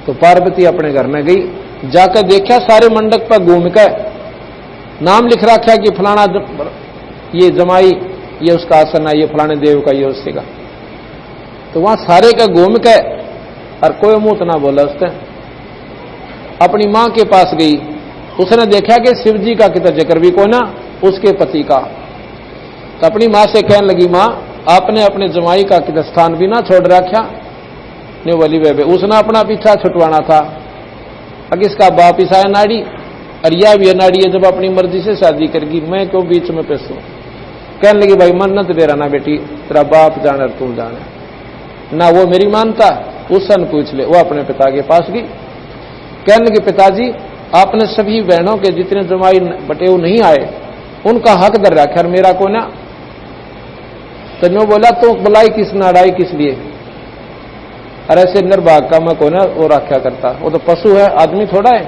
तो पार्वती अपने घर में गई, जाकर देखा सारे मंडप पर घूम कर नाम लिख रखा कि फलाना ये जमाई, ये उसका आसन है, ये फलाने देव का, ये उससे का। तो वहां सारे का घूम के और कोई मुंह ना बोला। उसने अपनी मां के पास गई, उसने देखा कि शिव जी का कितना जिक्र भी को ना, उसके पति का। तो अपनी मां से कहने लगी, मां आपने अपने जमाई का कितना स्थान भी ना छोड़ रखा ने बोली बेबे, उसने अपना पीछा छुटवाना था। अगर इसका बाप ईसाया नाड़ी और यह भी नाड़ी है, जब अपनी मर्जी से शादी करेगी, मैं क्यों बीच में पैसू। कहने लगी, भाई मन्नत दे रहा ना बेटी, तेरा बाप जाने और तू जाने ना, वो मेरी मानता, उससे पूछ ले। वो अपने पिता के पास गई, कहने लगे, पिताजी आपने सभी बहनों के जितने जमाई बटे वो नहीं आए, उनका हक दर रखा और मेरा को ना। तो नो बोला, तो बुलाई किस नाड़ाई किस लिए, अरे ऐसे निर्भाग का मैं को ना वो रखा करता, वो तो पशु है, आदमी थोड़ा है।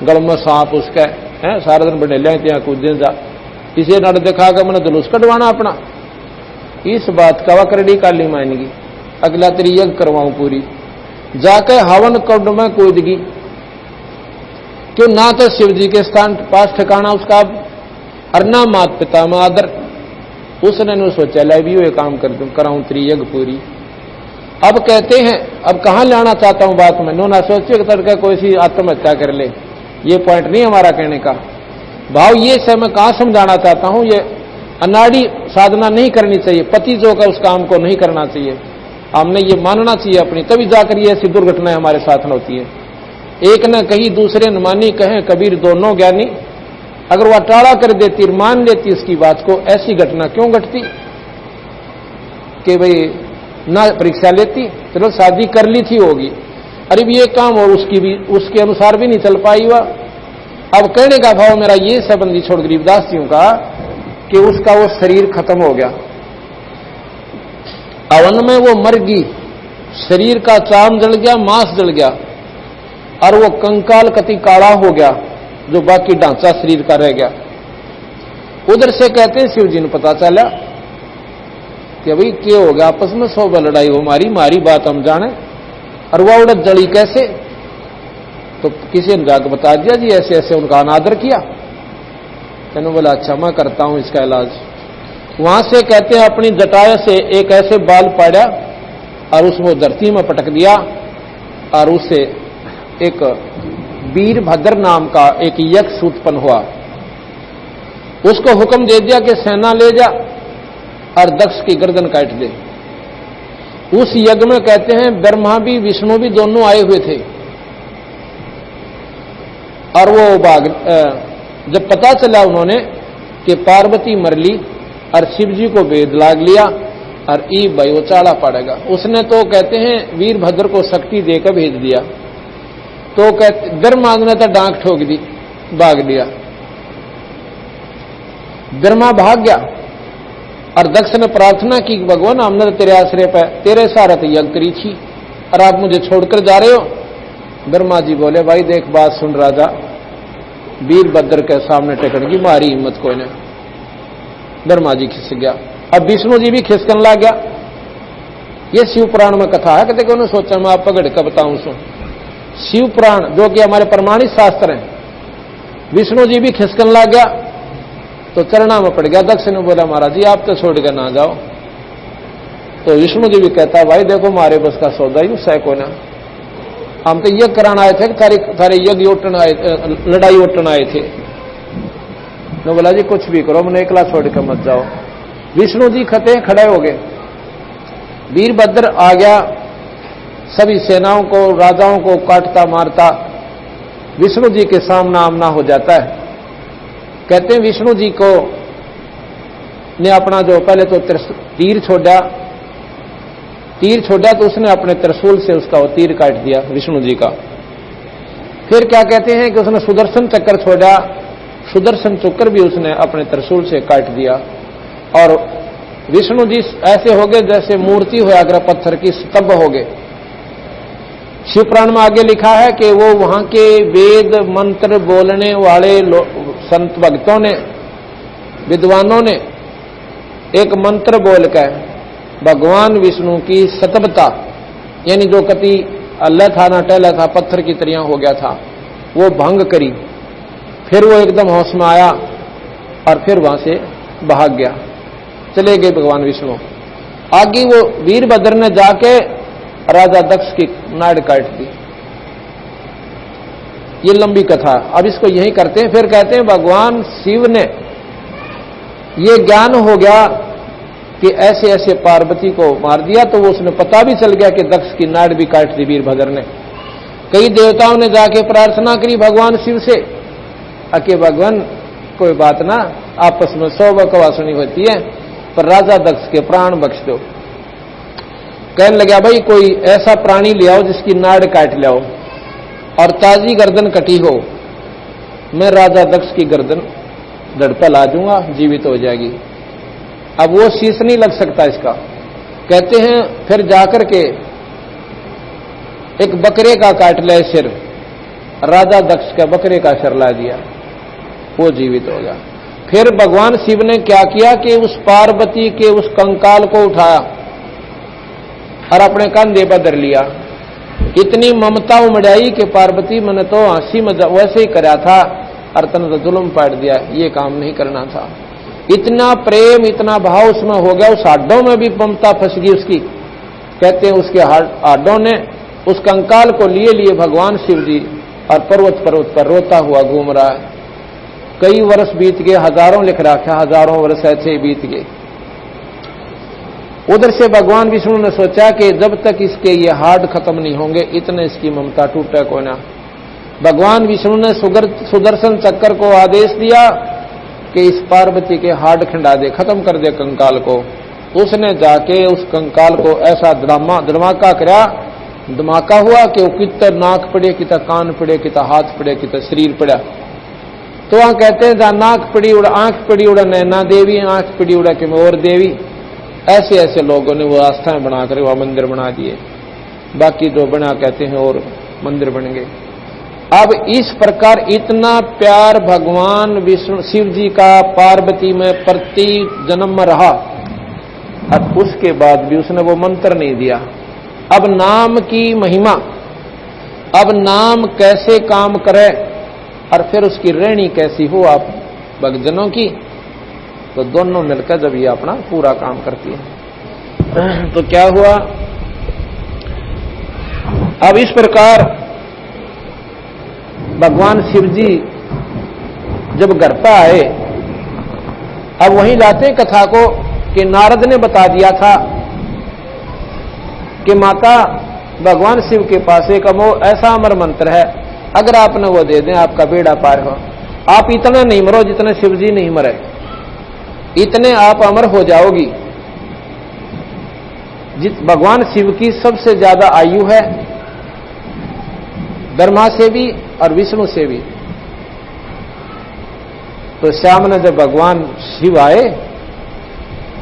गल में सांप उसका है, सारा दिन बने लिया ત્યાં कूदे जा, इसे नड़ दिखा कर मैंने जुलूस कटवाना अपना। इस बात का वक्रड़ी काली मानेगी, अगला तेरी यज्ञ करवाऊं पूरी। जाकर हवन कुंड में कूदगी, क्यों ना तो शिव जी के स्थान पास ठिकाना उसका और ना माता पिता में आदर। उसने न सोचा ला भी ये काम कर दूं, कराऊं तेरी यज्ञ पूरी। अब कहते हैं, अब कहां लाना चाहता हूं बात में, नो ना सोचे कि तड़का कोई सी आत्महत्या कर ले, ये पॉइंट नहीं हमारा कहने का भाव। ये से मैं कहां समझाना चाहता हूं, ये अनाड़ी साधना नहीं करनी चाहिए, पति जो का उस काम को नहीं करना चाहिए, हमने ये मानना चाहिए अपनी, तभी जाकर ये ऐसी दुर्घटनाएं हमारे साथ में होती है। एक न कही दूसरे न मानी, कहे कबीर दोनों ज्ञानी। अगर वह टाड़ा कर देती, मान लेती उसकी बात को, ऐसी घटना क्यों घटती कि भाई ना परीक्षा लेती, चलो शादी कर ली थी होगी, अरे भी ये काम और उसकी भी उसके अनुसार भी नहीं चल पाई वह। अब कहने का भाव मेरा ये संबंधी छोड़ गरीबदास जी का कि उसका वो शरीर खत्म हो गया, अवन में वो मर गई, शरीर का चाम जल गया, मांस जल गया और वो कंकाल कति काला हो गया, जो बाकी ढांचा शरीर का रह गया। उधर से कहते हैं शिव जी ने पता चला कि भाई क्या हो गया, आपस में 100 लड़ाई हो, मारी बात हम जाने, और वह उड़द जड़ी कैसे। तो किसी ने जाकर बता दिया जी ऐसे ऐसे उनका अनादर किया। मैंने बोला अच्छा मैं करता हूं इसका इलाज। वहां से कहते हैं अपनी जटाया से एक ऐसे बाल पाड़ा और उसको धरती में पटक दिया और उससे एक वीरभद्र नाम का एक यक्ष उत्पन्न हुआ। उसको हुक्म दे दिया कि सेना ले जा और दक्ष की गर्दन काट दे। उस यज्ञ में कहते हैं ब्रह्मा भी विष्णु भी दोनों आए हुए थे और वो जब पता चला उन्होंने कि पार्वती मर ली और शिव जी को वेद लाग लिया और ई भाई वो चाला पड़ेगा, उसने तो कहते हैं वीरभद्र को शक्ति देकर भेज दिया। तो कहते ब्रह्मा ने तो डांक ठोक दी, भाग लिया। ब्रह्मा भाग गया और दक्ष ने प्रार्थना की भगवान हमने तो तेरे आश्रय पर तेरे सारा तो यज्ञ करी थी और आप मुझे छोड़कर जा रहे हो। ब्रह्मा जी बोले भाई देख बात सुन राजा, वीरभद्र के सामने टेकने की मारी हिम्मत कोई ने। ब्रह्मा जी खिसक गया, अब विष्णु जी भी खिसकन लग गया। ये शिव पुराण में कथा है, कहते उन्होंने सोचा मैं आप पकड़ कर बताऊं सो। शिव पुराण जो कि हमारे प्रमाणित शास्त्र हैं, विष्णु जी भी खिसकन लग गया तो चरणा में पड़ गया। दक्ष ने बोला महाराज जी आप तो छोड़ कर ना जाओ। तो विष्णु जी भी कहता भाई देखो मारे बस का सौदा ही सैको ना, हम तो यज्ञ कराना आए थे, थारे यज्ञ उठन आए, लड़ाई उठन आए थे। ने बोला जी कुछ भी करो, मैंने एकला छोड़ कर मत जाओ। विष्णु जी खड़े हो गए, वीरभद्र आ गया, सभी सेनाओं को राजाओं को काटता मारता विष्णु जी के सामना आमना हो जाता है। कहते हैं विष्णु जी को ने अपना जो पहले तो तीर छोड़ा तो उसने अपने त्रिशूल से उसका वो तीर काट दिया विष्णु जी का। फिर क्या कहते हैं कि उसने सुदर्शन चक्कर छोड़ा, सुदर्शन चक्कर भी उसने अपने त्रिशूल से काट दिया और विष्णु जी ऐसे हो गए जैसे मूर्ति हो अगर पत्थर की स्तंभ हो गए। शिव पुराण में आगे लिखा है कि वो वहां के वेद मंत्र बोलने वाले संत भक्तों ने, विद्वानों ने एक मंत्र बोलकर भगवान विष्णु की सतबता, यानी जो कति अल्लाह था ना टहला था, पत्थर की तरह हो गया था, वो भंग करी। फिर वो एकदम होश में आया और फिर वहां से भाग गया, चले गए भगवान विष्णु। आगे वो वीरभद्र ने जाके राजा दक्ष की नाड़ काट दी। ये लंबी कथा, अब इसको यही करते हैं। फिर कहते हैं भगवान शिव ने ये ज्ञान हो गया कि ऐसे ऐसे पार्वती को मार दिया, तो वो उसने पता भी चल गया कि दक्ष की नाड़ भी काट दी वीरभद्र ने। कई देवताओं ने जाके प्रार्थना करी भगवान शिव से कि भगवान कोई बात ना, आपस में 100 बकवासनी होती है, पर राजा दक्ष के प्राण बख्श दो। कहने लगा भाई कोई ऐसा प्राणी ले आओ जिसकी नाड़ काट ले आओ और ताजी गर्दन कटी हो, मैं राजा दक्ष की गर्दन धड़ पे ला दूंगा, जीवित हो जाएगी। अब वो शीश नहीं लग सकता इसका। कहते हैं फिर जाकर के एक बकरे का काट ले सिर, राजा दक्ष का बकरे का सिर ला दिया, वो जीवित हो गया। फिर भगवान शिव ने क्या किया कि उस पार्वती के उस कंकाल को उठाया और अपने कंधे पर धर लिया। इतनी ममता उमड़ाई कि पार्वती मैंने तो हंसी मजाक वैसे ही कराया था और तने तो जुल्म पाट दिया, ये काम नहीं करना था। इतना प्रेम इतना भाव उसमें हो गया, उस हाड्डों में भी ममता फंस गई उसकी। कहते हैं उसके हाड्डों ने उस कंकाल को लिए लिए भगवान शिव जी और पर्वत पर रोता हुआ घूम रहा है। कई वर्ष बीत गए, हजारों लिख रखा, हजारों वर्ष ऐसे ही बीत गए। उधर से भगवान विष्णु ने सोचा कि जब तक इसके ये हाड खत्म नहीं होंगे इतने इसकी ममता टूटे को ना। भगवान विष्णु ने सुदर्शन चक्र को आदेश दिया कि इस पार्वती के हाड खंडा दे, खत्म कर दे कंकाल को। उसने जाके उस कंकाल को ऐसा धमाका करा, धमाका हुआ कि वो कितना नाक पड़े, कितना कान पड़े, कितना हाथ पड़े, कितना शरीर पड़ा। तो वहां कहते हैं जहां नाक पड़ी उड़ा, आंख पड़ी उड़ा नैना देवी, आंख पड़ी उड़ा कि मोर देवी। ऐसे ऐसे लोगों ने वो आस्थाएं बनाकर वह मंदिर बना दिए। बाकी जो बना कहते हैं और मंदिर बन गए। अब इस प्रकार इतना प्यार भगवान विष्णु शिव जी का पार्वती में प्रति जन्म में रहा और उसके बाद भी उसने वो मंत्र नहीं दिया। अब नाम की महिमा, अब नाम कैसे काम करे और फिर उसकी रहनी कैसी हो आप भक्तजनों की, तो दोनों मिलकर जब ये अपना पूरा काम करती है। तो क्या हुआ, अब इस प्रकार भगवान शिव जी जब घर पर आए, अब वहीं लाते कथा को कि नारद ने बता दिया था कि माता भगवान शिव के पास एक ऐसा अमर मंत्र है, अगर आपने वो दे दें आपका बेड़ा पार हो। आप इतना नहीं मरो जितने शिव जी नहीं मरे, इतने आप अमर हो जाओगी। भगवान शिव की सबसे ज्यादा आयु है, ब्रह्मा से भी और विष्णु से भी। तो श्याम ने जब भगवान शिव आए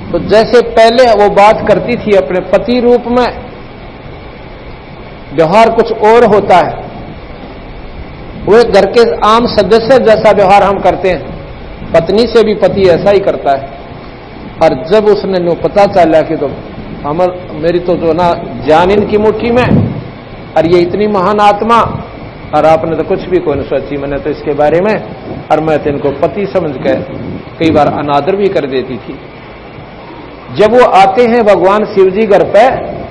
तो जैसे पहले वो बात करती थी अपने पति रूप में, व्यवहार कुछ और होता है। वो एक घर के आम सदस्य जैसा व्यवहार हम करते हैं, पत्नी से भी पति ऐसा ही करता है। और जब उसने नो पता चला कि तो मेरी तो जो ना जान इनकी मुट्ठी में, और ये इतनी महान आत्मा, और आपने तो कुछ भी कोई नहीं सोची, मैंने तो इसके बारे में, और मैं तो इनको पति समझ के कई बार अनादर भी कर देती थी। जब वो आते हैं भगवान शिव जी घर पे,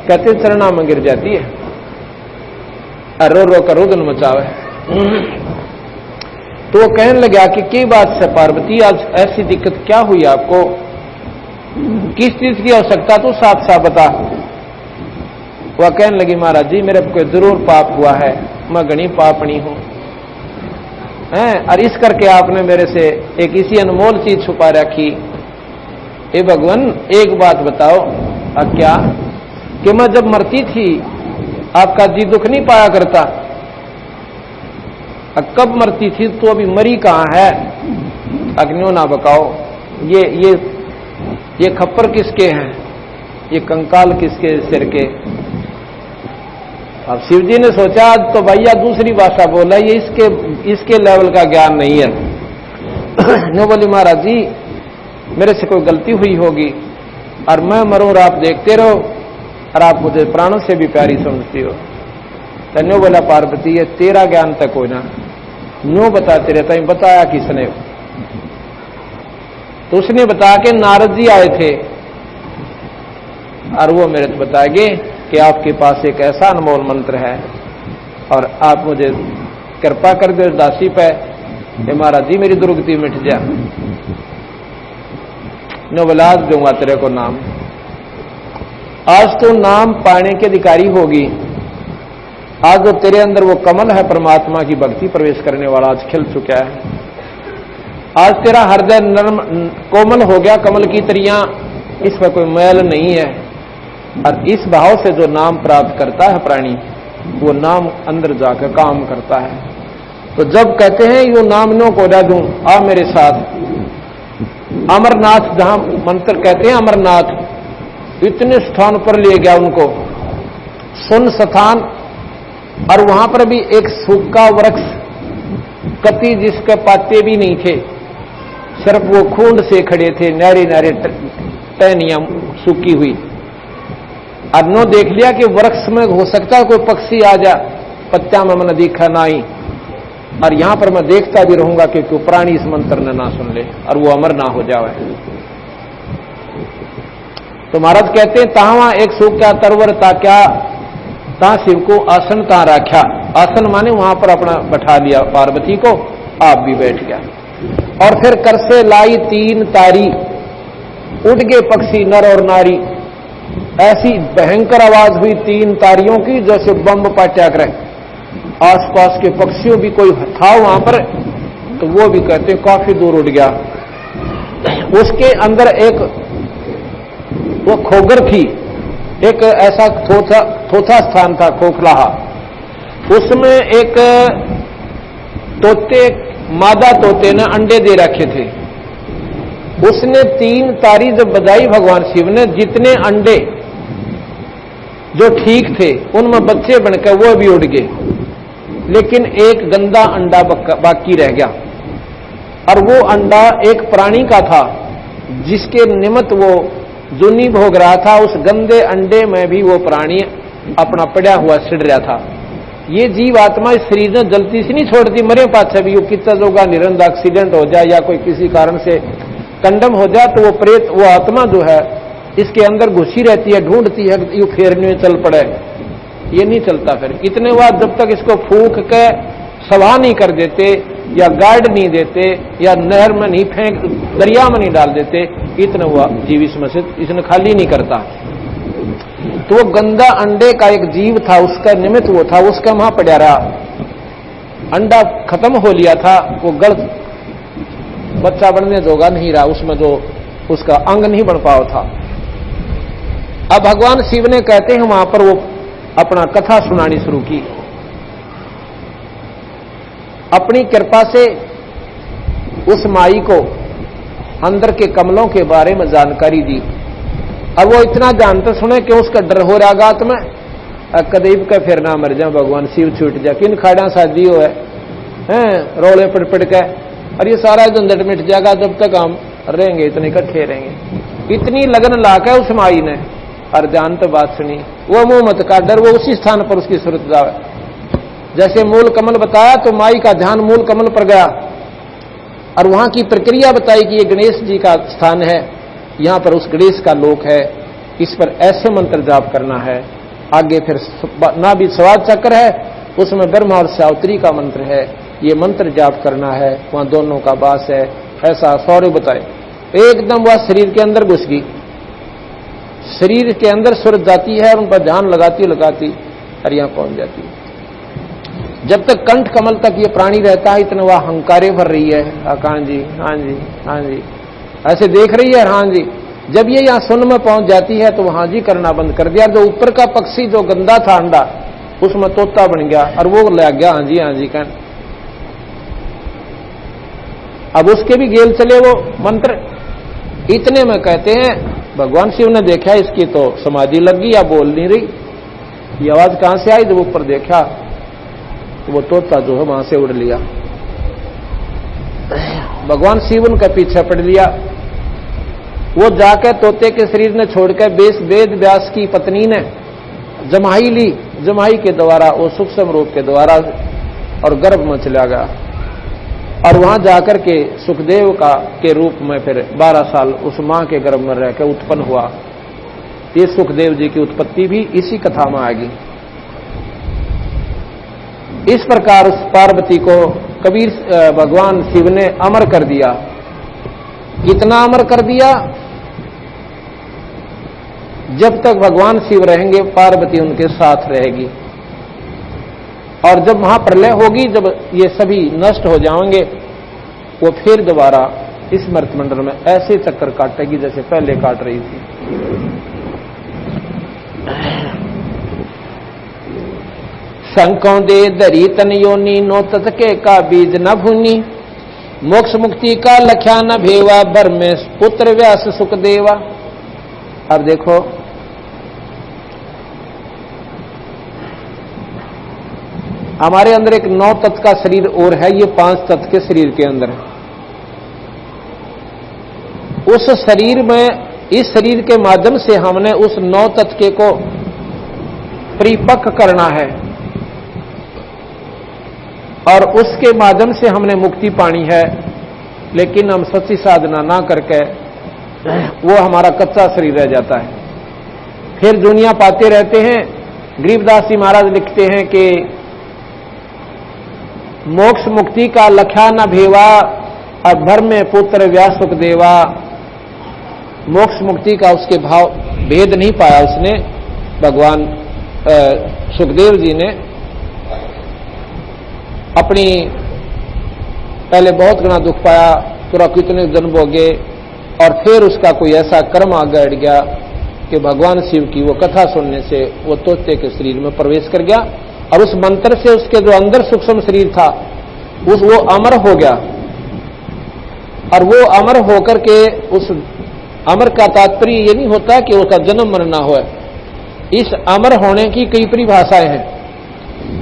कहते चरणा में गिर जाती है और रो रो कर रुदन मचावे। तो वो कहने लगा कि बात से पार्वती आज ऐसी दिक्कत क्या हुई आपको, किस चीज की आवश्यकता, तो साफ साफ बता। वह कहने लगी महाराज जी मेरे को जरूर पाप हुआ है, मैं घनी पापणी हूं, और इस करके आपने मेरे से एक इसी अनमोल चीज छुपा रखी। हे भगवान एक बात बताओ, क्या कि मैं जब मरती थी आपका जी दुख नहीं पाया करता, कब मरती थी तो अभी मरी कहां है, अग्नियों ना बकाओ। ये खप्पर किसके हैं, ये कंकाल किसके सिर के। अब शिव जी ने सोचा आज तो भैया दूसरी भाषा बोला, ये इसके लेवल का ज्ञान नहीं है। नो बोली महाराज जी मेरे से कोई गलती हुई होगी, और मैं मरूं और आप देखते रहो और आप मुझे प्राणों से भी प्यारी समझती हो। तन्यो बोला पार्वती ये तेरा ज्ञान तक हो ना, न्यों बताते रहता है। बताया किसने? तो उसने बताया कि नारद जी आए थे और वो मेरे को बताएंगे कि आपके पास एक ऐसा अनमोल मंत्र है और आप मुझे कृपा कर दो दासी पे कि महाराज जी मेरी दुर्गति मिट जा। नवलाद दूंगा तेरे को नाम। आज तो नाम पाने के अधिकारी होगी। आज जो तेरे अंदर वो कमल है परमात्मा की भक्ति प्रवेश करने वाला आज खिल चुका है। आज तेरा हृदय नर्म कोमल हो गया कमल की तरियां, इसमें कोई मैल नहीं है। और इस भाव से जो नाम प्राप्त करता है प्राणी, वो नाम अंदर जाकर काम करता है। तो जब कहते हैं यो नाम नो को दे दूं, आ मेरे साथ अमरनाथ, जहां मंत्र कहते हैं अमरनाथ, इतने स्थान पर ले गया उनको, सुन स्थान, और वहां पर भी एक सूखा वृक्ष कति जिसके पत्ते भी नहीं थे, सिर्फ वो खूंड से खड़े थे, नारे नारे टहनियां सूखी हुई। और नो देख लिया कि वृक्ष में हो सकता है कोई पक्षी आ जा, पत्ता में मैंने देखा नहीं, और यहां पर मैं देखता भी रहूंगा कि कोई प्राणी इस मंत्र ने ना सुन ले और वो अमर ना हो जाए। तो महाराज कहते हैं तहां एक सूखा तरवर ता क्या ता शिव को आसन ता रखा। आसन माने वहां पर अपना बैठा लिया पार्वती को, आप भी बैठ गया। और फिर कर से लाई 3 तारी, उड़ गए पक्षी नर और नारी। ऐसी भयंकर आवाज हुई 3 तारियों की जैसे बम पटाक रहे। आसपास के पक्षियों भी कोई था वहां पर, तो वो भी कहते काफी दूर उड़ गया। उसके अंदर एक वो खोगर थी, एक ऐसा थोथा स्थान था खोखलाहा, उसमें एक तोते, मादा तोते ने अंडे दे रखे थे। उसने 3 तारी जब बजाई भगवान शिव ने, जितने अंडे जो ठीक थे उनमें बच्चे बनकर वो भी उड़ गए, लेकिन एक गंदा अंडा बाकी रह गया। और वो अंडा एक प्राणी का था जिसके निमित्त वो जुनी भोग रहा था। उस गंदे अंडे में भी वो प्राणी अपना पड़ा हुआ सिड़ रहा था। ये जीव आत्मा इस शरीर ने जल्दी से नहीं छोड़ती, मरे पाछे भी। कितना लोग निरंतर एक्सीडेंट हो जाए या कोई किसी कारण से कंडम हो जाए तो वो प्रेत, वो आत्मा जो है इसके अंदर घुसी रहती है, ढूंढती है यू फेरने में चल पड़े। ये नहीं चलता। फिर इतने बाद जब तक इसको फूंक के सवा नहीं कर देते या गार्ड नहीं देते या नहर में नहीं फेंक, दरिया में नहीं डाल देते, इतने हुआ जीव इसमें से इसने खाली नहीं करता। तो वो गंदा अंडे का एक जीव था, उसका निमित्त वो था, उसका वहां पड़ा रहा। अंडा खत्म हो लिया था, वो गढ़ बच्चा बनने जोगा नहीं रहा, उसमें जो उसका अंग नहीं बन पाया था। अब भगवान शिव ने कहते हैं वहां पर वो अपना कथा सुनानी शुरू की। अपनी कृपा से उस माई को अंदर के कमलों के बारे में जानकारी दी। अब वो इतना जानते सुने कि उसका डर हो रहा गात में, कदीब का फिर ना मर जाए भगवान शिव छूट जाए, किन खाड़ा शादी हो है रोले पड़ के, और ये सारा झंझट मिट जाएगा जब तक हम रहेंगे, इतने इकट्ठे रहेंगे। इतनी लगन लाकर उस माई ने और जान तो बात सुनी, वो मुंह मत का डर, वो उसी स्थान पर उसकी सूरत जावे। जैसे मूल कमल बताया तो माई का ध्यान मूल कमल पर गया और वहां की प्रक्रिया बताई कि ये गणेश जी का स्थान है, यहां पर उस गणेश का लोक है, इस पर ऐसे मंत्र जाप करना है। आगे फिर ना भी स्वाद चक्र है, उसमें ब्रह्मा और सावित्री का मंत्र है, ये मंत्र जाप करना है, वहां दोनों का वास है। ऐसा सौर्य बताए। एकदम वह शरीर के अंदर घुस गई, शरीर के अंदर सूरत जाती है और उन पर ध्यान लगाती और यहां पहुंच जाती है। जब तक कंठ कमल तक ये प्राणी रहता है इतना वह हंकारे भर रही है, हाँ जी हाँ जी हाँ जी ऐसे देख रही है, हाँ जी। जब ये यहां सुन में पहुंच जाती है तो हाँ जी करना बंद कर दिया। जो ऊपर का पक्षी जो गंदा था अंडा, उसमें तोता बन गया और वो लग गया हाँ जी कहन। अब उसके भी गेल चले वो मंत्र। इतने में कहते हैं भगवान शिव ने देखा इसकी तो समाधि लग गई या बोल नहीं रही। ये आवाज कहां से आई? जब ऊपर देखा तो वो तोता जो है वहां से उड़ लिया। भगवान शिव उनका पीछे पड़ लिया। वो जाकर तोते के शरीर ने छोड़कर वेद व्यास की पत्नी ने जमाई ली, जमाई के द्वारा वो सूक्ष्म रूप के द्वारा और गर्भ में चला गया और वहां जाकर के सुखदेव का के रूप में फिर 12 साल उस मां के गर्भ में रहकर उत्पन्न हुआ। ये सुखदेव जी की उत्पत्ति भी इसी कथा में आएगी। इस प्रकार उस पार्वती को कबीर भगवान शिव ने अमर कर दिया। कितना अमर कर दिया? जब तक भगवान शिव रहेंगे पार्वती उनके साथ रहेगी, और जब महाप्रलय होगी, जब ये सभी नष्ट हो जाएंगे, वो फिर दोबारा इस मर्तमंडल में ऐसे चक्कर काटेगी जैसे पहले काट रही थी। शंकों दे दरी तन योनी, नो ततके का बीज न भूनी, मोक्ष मुक्ति का लख्या न भेवा, बर में पुत्र व्यास सुख देवा। अब देखो, हमारे अंदर एक 9 तत्व का शरीर और है, ये 5 तत्व के शरीर के अंदर है। उस शरीर में, इस शरीर के माध्यम से हमने उस 9 तत्व को परिपक्व करना है और उसके माध्यम से हमने मुक्ति पानी है। लेकिन हम सच्ची साधना ना करके वो हमारा कच्चा शरीर रह जाता है, फिर दुनिया पाते रहते हैं। गरीबदास जी महाराज लिखते हैं कि मोक्ष मुक्ति का लख्या न भेवा, और धर्म में पुत्र व्यास सुख देवा। मोक्ष मुक्ति का उसके भाव भेद नहीं पाया उसने, भगवान सुखदेव जी ने अपनी पहले बहुत घना दुख पाया, पूरा कितने जन्म भोगे, और फिर उसका कोई ऐसा कर्म आगे अड़ गया कि भगवान शिव की वो कथा सुनने से वो तोते के शरीर में प्रवेश कर गया, और उस मंत्र से उसके जो अंदर सूक्ष्म शरीर था वो अमर हो गया। और वो अमर होकर के, उस अमर का तात्पर्य ये नहीं होता कि उसका जन्म मरण ना हो। इस अमर होने की कई परिभाषाएं हैं।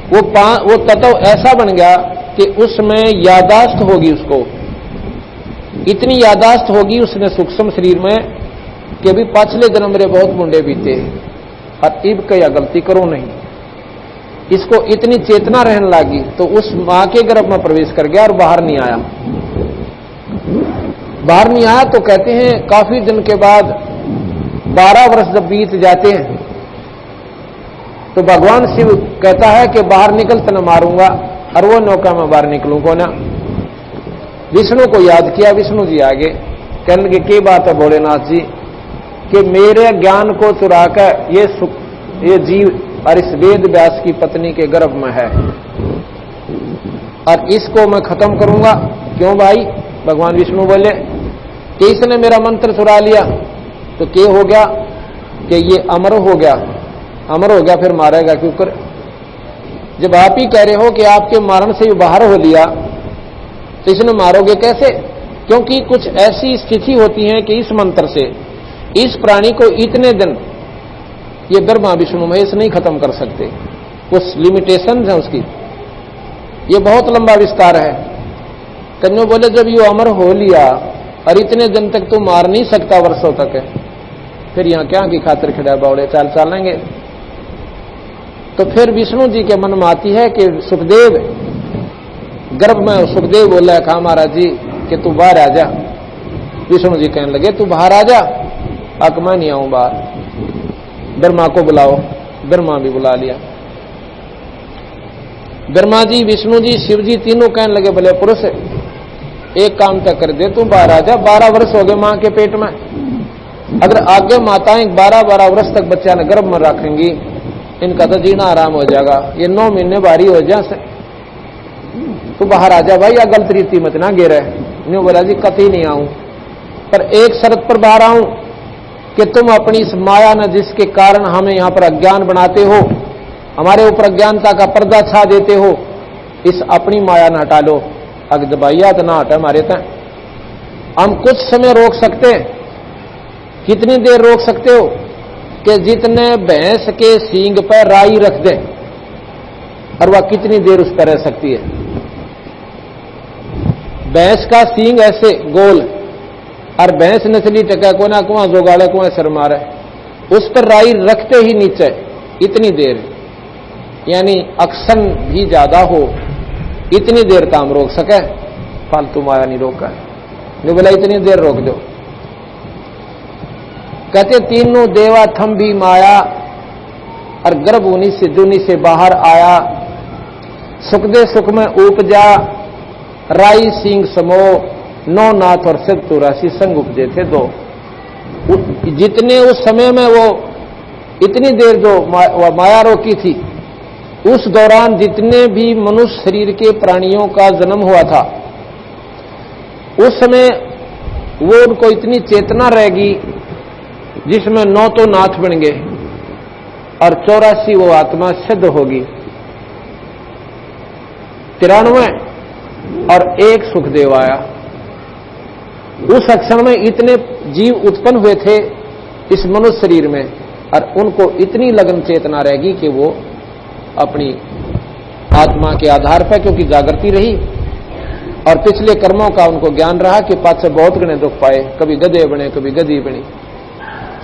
वो तत्व ऐसा बन गया कि उसमें यादाश्त होगी, उसको इतनी यादाश्त होगी उसने सूक्ष्म शरीर में कि अभी पिछले जन्म मेरे बहुत मुंडे बीते और इब क्या गलती करो नहीं। इसको इतनी चेतना रहने लगी तो उस मां के गर्भ में प्रवेश कर गया और बाहर नहीं आया। बाहर नहीं आया तो कहते हैं काफी दिन के बाद 12 वर्ष जब बीत जाते हैं तो भगवान शिव कहता है कि बाहर निकल तो न मारूंगा, और वो नौका में बाहर निकलूं को ना। विष्णु को याद किया, विष्णु जी आगे कहने लगे क्या बात है भोलेनाथ जी, कि मेरे ज्ञान को चुराकर ये जीव और इस वेद व्यास की पत्नी के गर्भ में है और इसको मैं खत्म करूंगा। क्यों भाई? भगवान विष्णु बोले कि इसने मेरा मंत्र चुरा लिया तो क्या हो गया कि ये अमर हो गया, अमर हो गया फिर मारेगा क्यों कर? जब आप ही कह रहे हो कि आपके मारण से बाहर हो लिया तो इसने मारोगे कैसे? क्योंकि कुछ ऐसी स्थिति होती है कि इस मंत्र से इस प्राणी को इतने दिन ये ब्रह्मा विष्णु महेश नहीं खत्म कर सकते, कुछ लिमिटेशन है उसकी। ये बहुत लंबा विस्तार है। कन्नो बोले जब ये अमर हो लिया और इतने दिन तक तो मार नहीं सकता, वर्षों तक है, फिर यहां क्या की खातिर खड़ा बावड़े चाल चालेंगे? तो फिर विष्णु जी के मन में आती है कि सुखदेव गर्भ में, सुखदेव बोला कहा महाराज जी कि तू बाहर आ जा। विष्णु जी कहने लगे तू बाहर आ जा। अक मैं नहीं आऊं बाहर, ब्रह्मा को बुलाओ। ब्रह्मा भी बुला लिया। ब्रह्मा जी, विष्णु जी, शिव जी तीनों कहने लगे भले पुरुष एक काम तक कर दे, तू बाहर आ जा। 12 वर्ष हो गए मां के पेट में, अगर आगे माताएं 12-12 वर्ष तक बच्चा ने गर्भ में रखेंगी, इनका तो जीना आराम हो जाएगा। ये 9 महीने भारी हो जाए, तू बाहर आ जा भाई, या गलत रीति मत ना गिरे। न्यू बोला जी कतई नहीं आऊं, पर एक शर्त पर बाहर आऊं कि तुम अपनी इस माया न जिसके कारण हमें यहां पर अज्ञान बनाते हो, हमारे ऊपर अज्ञानता का पर्दा छा देते हो, इस अपनी माया न हटा लो। अग दबाइया तो ना हटा हमारे तक। हम कुछ समय रोक सकते हैं। कितनी देर रोक सकते हो? कि जितने भैंस के सींग पर राई रख दे और वह कितनी देर उस पर रह सकती है। भैंस का सींग ऐसे गोल और भैंस नस्ली टका को ना कुआं जोगाड़े कुआं सर मारे, उस पर राई रखते ही नीचे इतनी देर, यानी अक्सन भी ज्यादा हो इतनी देर काम रोक सके, फालतू माया नहीं रोका नहीं, बोला इतनी देर रोक दो। कहते तीनों देवा थम भी माया, और गर्भ उन्हीं से जूनी से बाहर आया, सुखदे सुख में उपजा, राई सिंह समो, नौ नाथ और सिद्ध 84 संग उपजे थे दो। जितने उस समय में वो इतनी देर जो माया रोकी थी, उस दौरान जितने भी मनुष्य शरीर के प्राणियों का जन्म हुआ था, उस समय वो उनको इतनी चेतना रहेगी जिसमें 9 तो नाथ बन गए और 84 वो आत्मा सिद्ध होगी, 93 और 1 सुखदेव आया। उस क्षण में इतने जीव उत्पन्न हुए थे इस मनुष्य शरीर में, और उनको इतनी लगन चेतना रहेगी कि वो अपनी आत्मा के आधार पर, क्योंकि जागृति रही और पिछले कर्मों का उनको ज्ञान रहा कि पाछे बहुत गणे दुख पाए, कभी गधे बने कभी गधी बनी।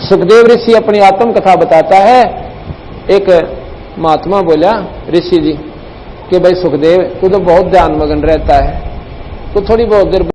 सुखदेव ऋषि अपनी आत्म कथा बताता है। एक महात्मा बोला ऋषि जी कि भाई सुखदेव तू तो बहुत ध्यान मगन रहता है, तो थोड़ी बहुत देर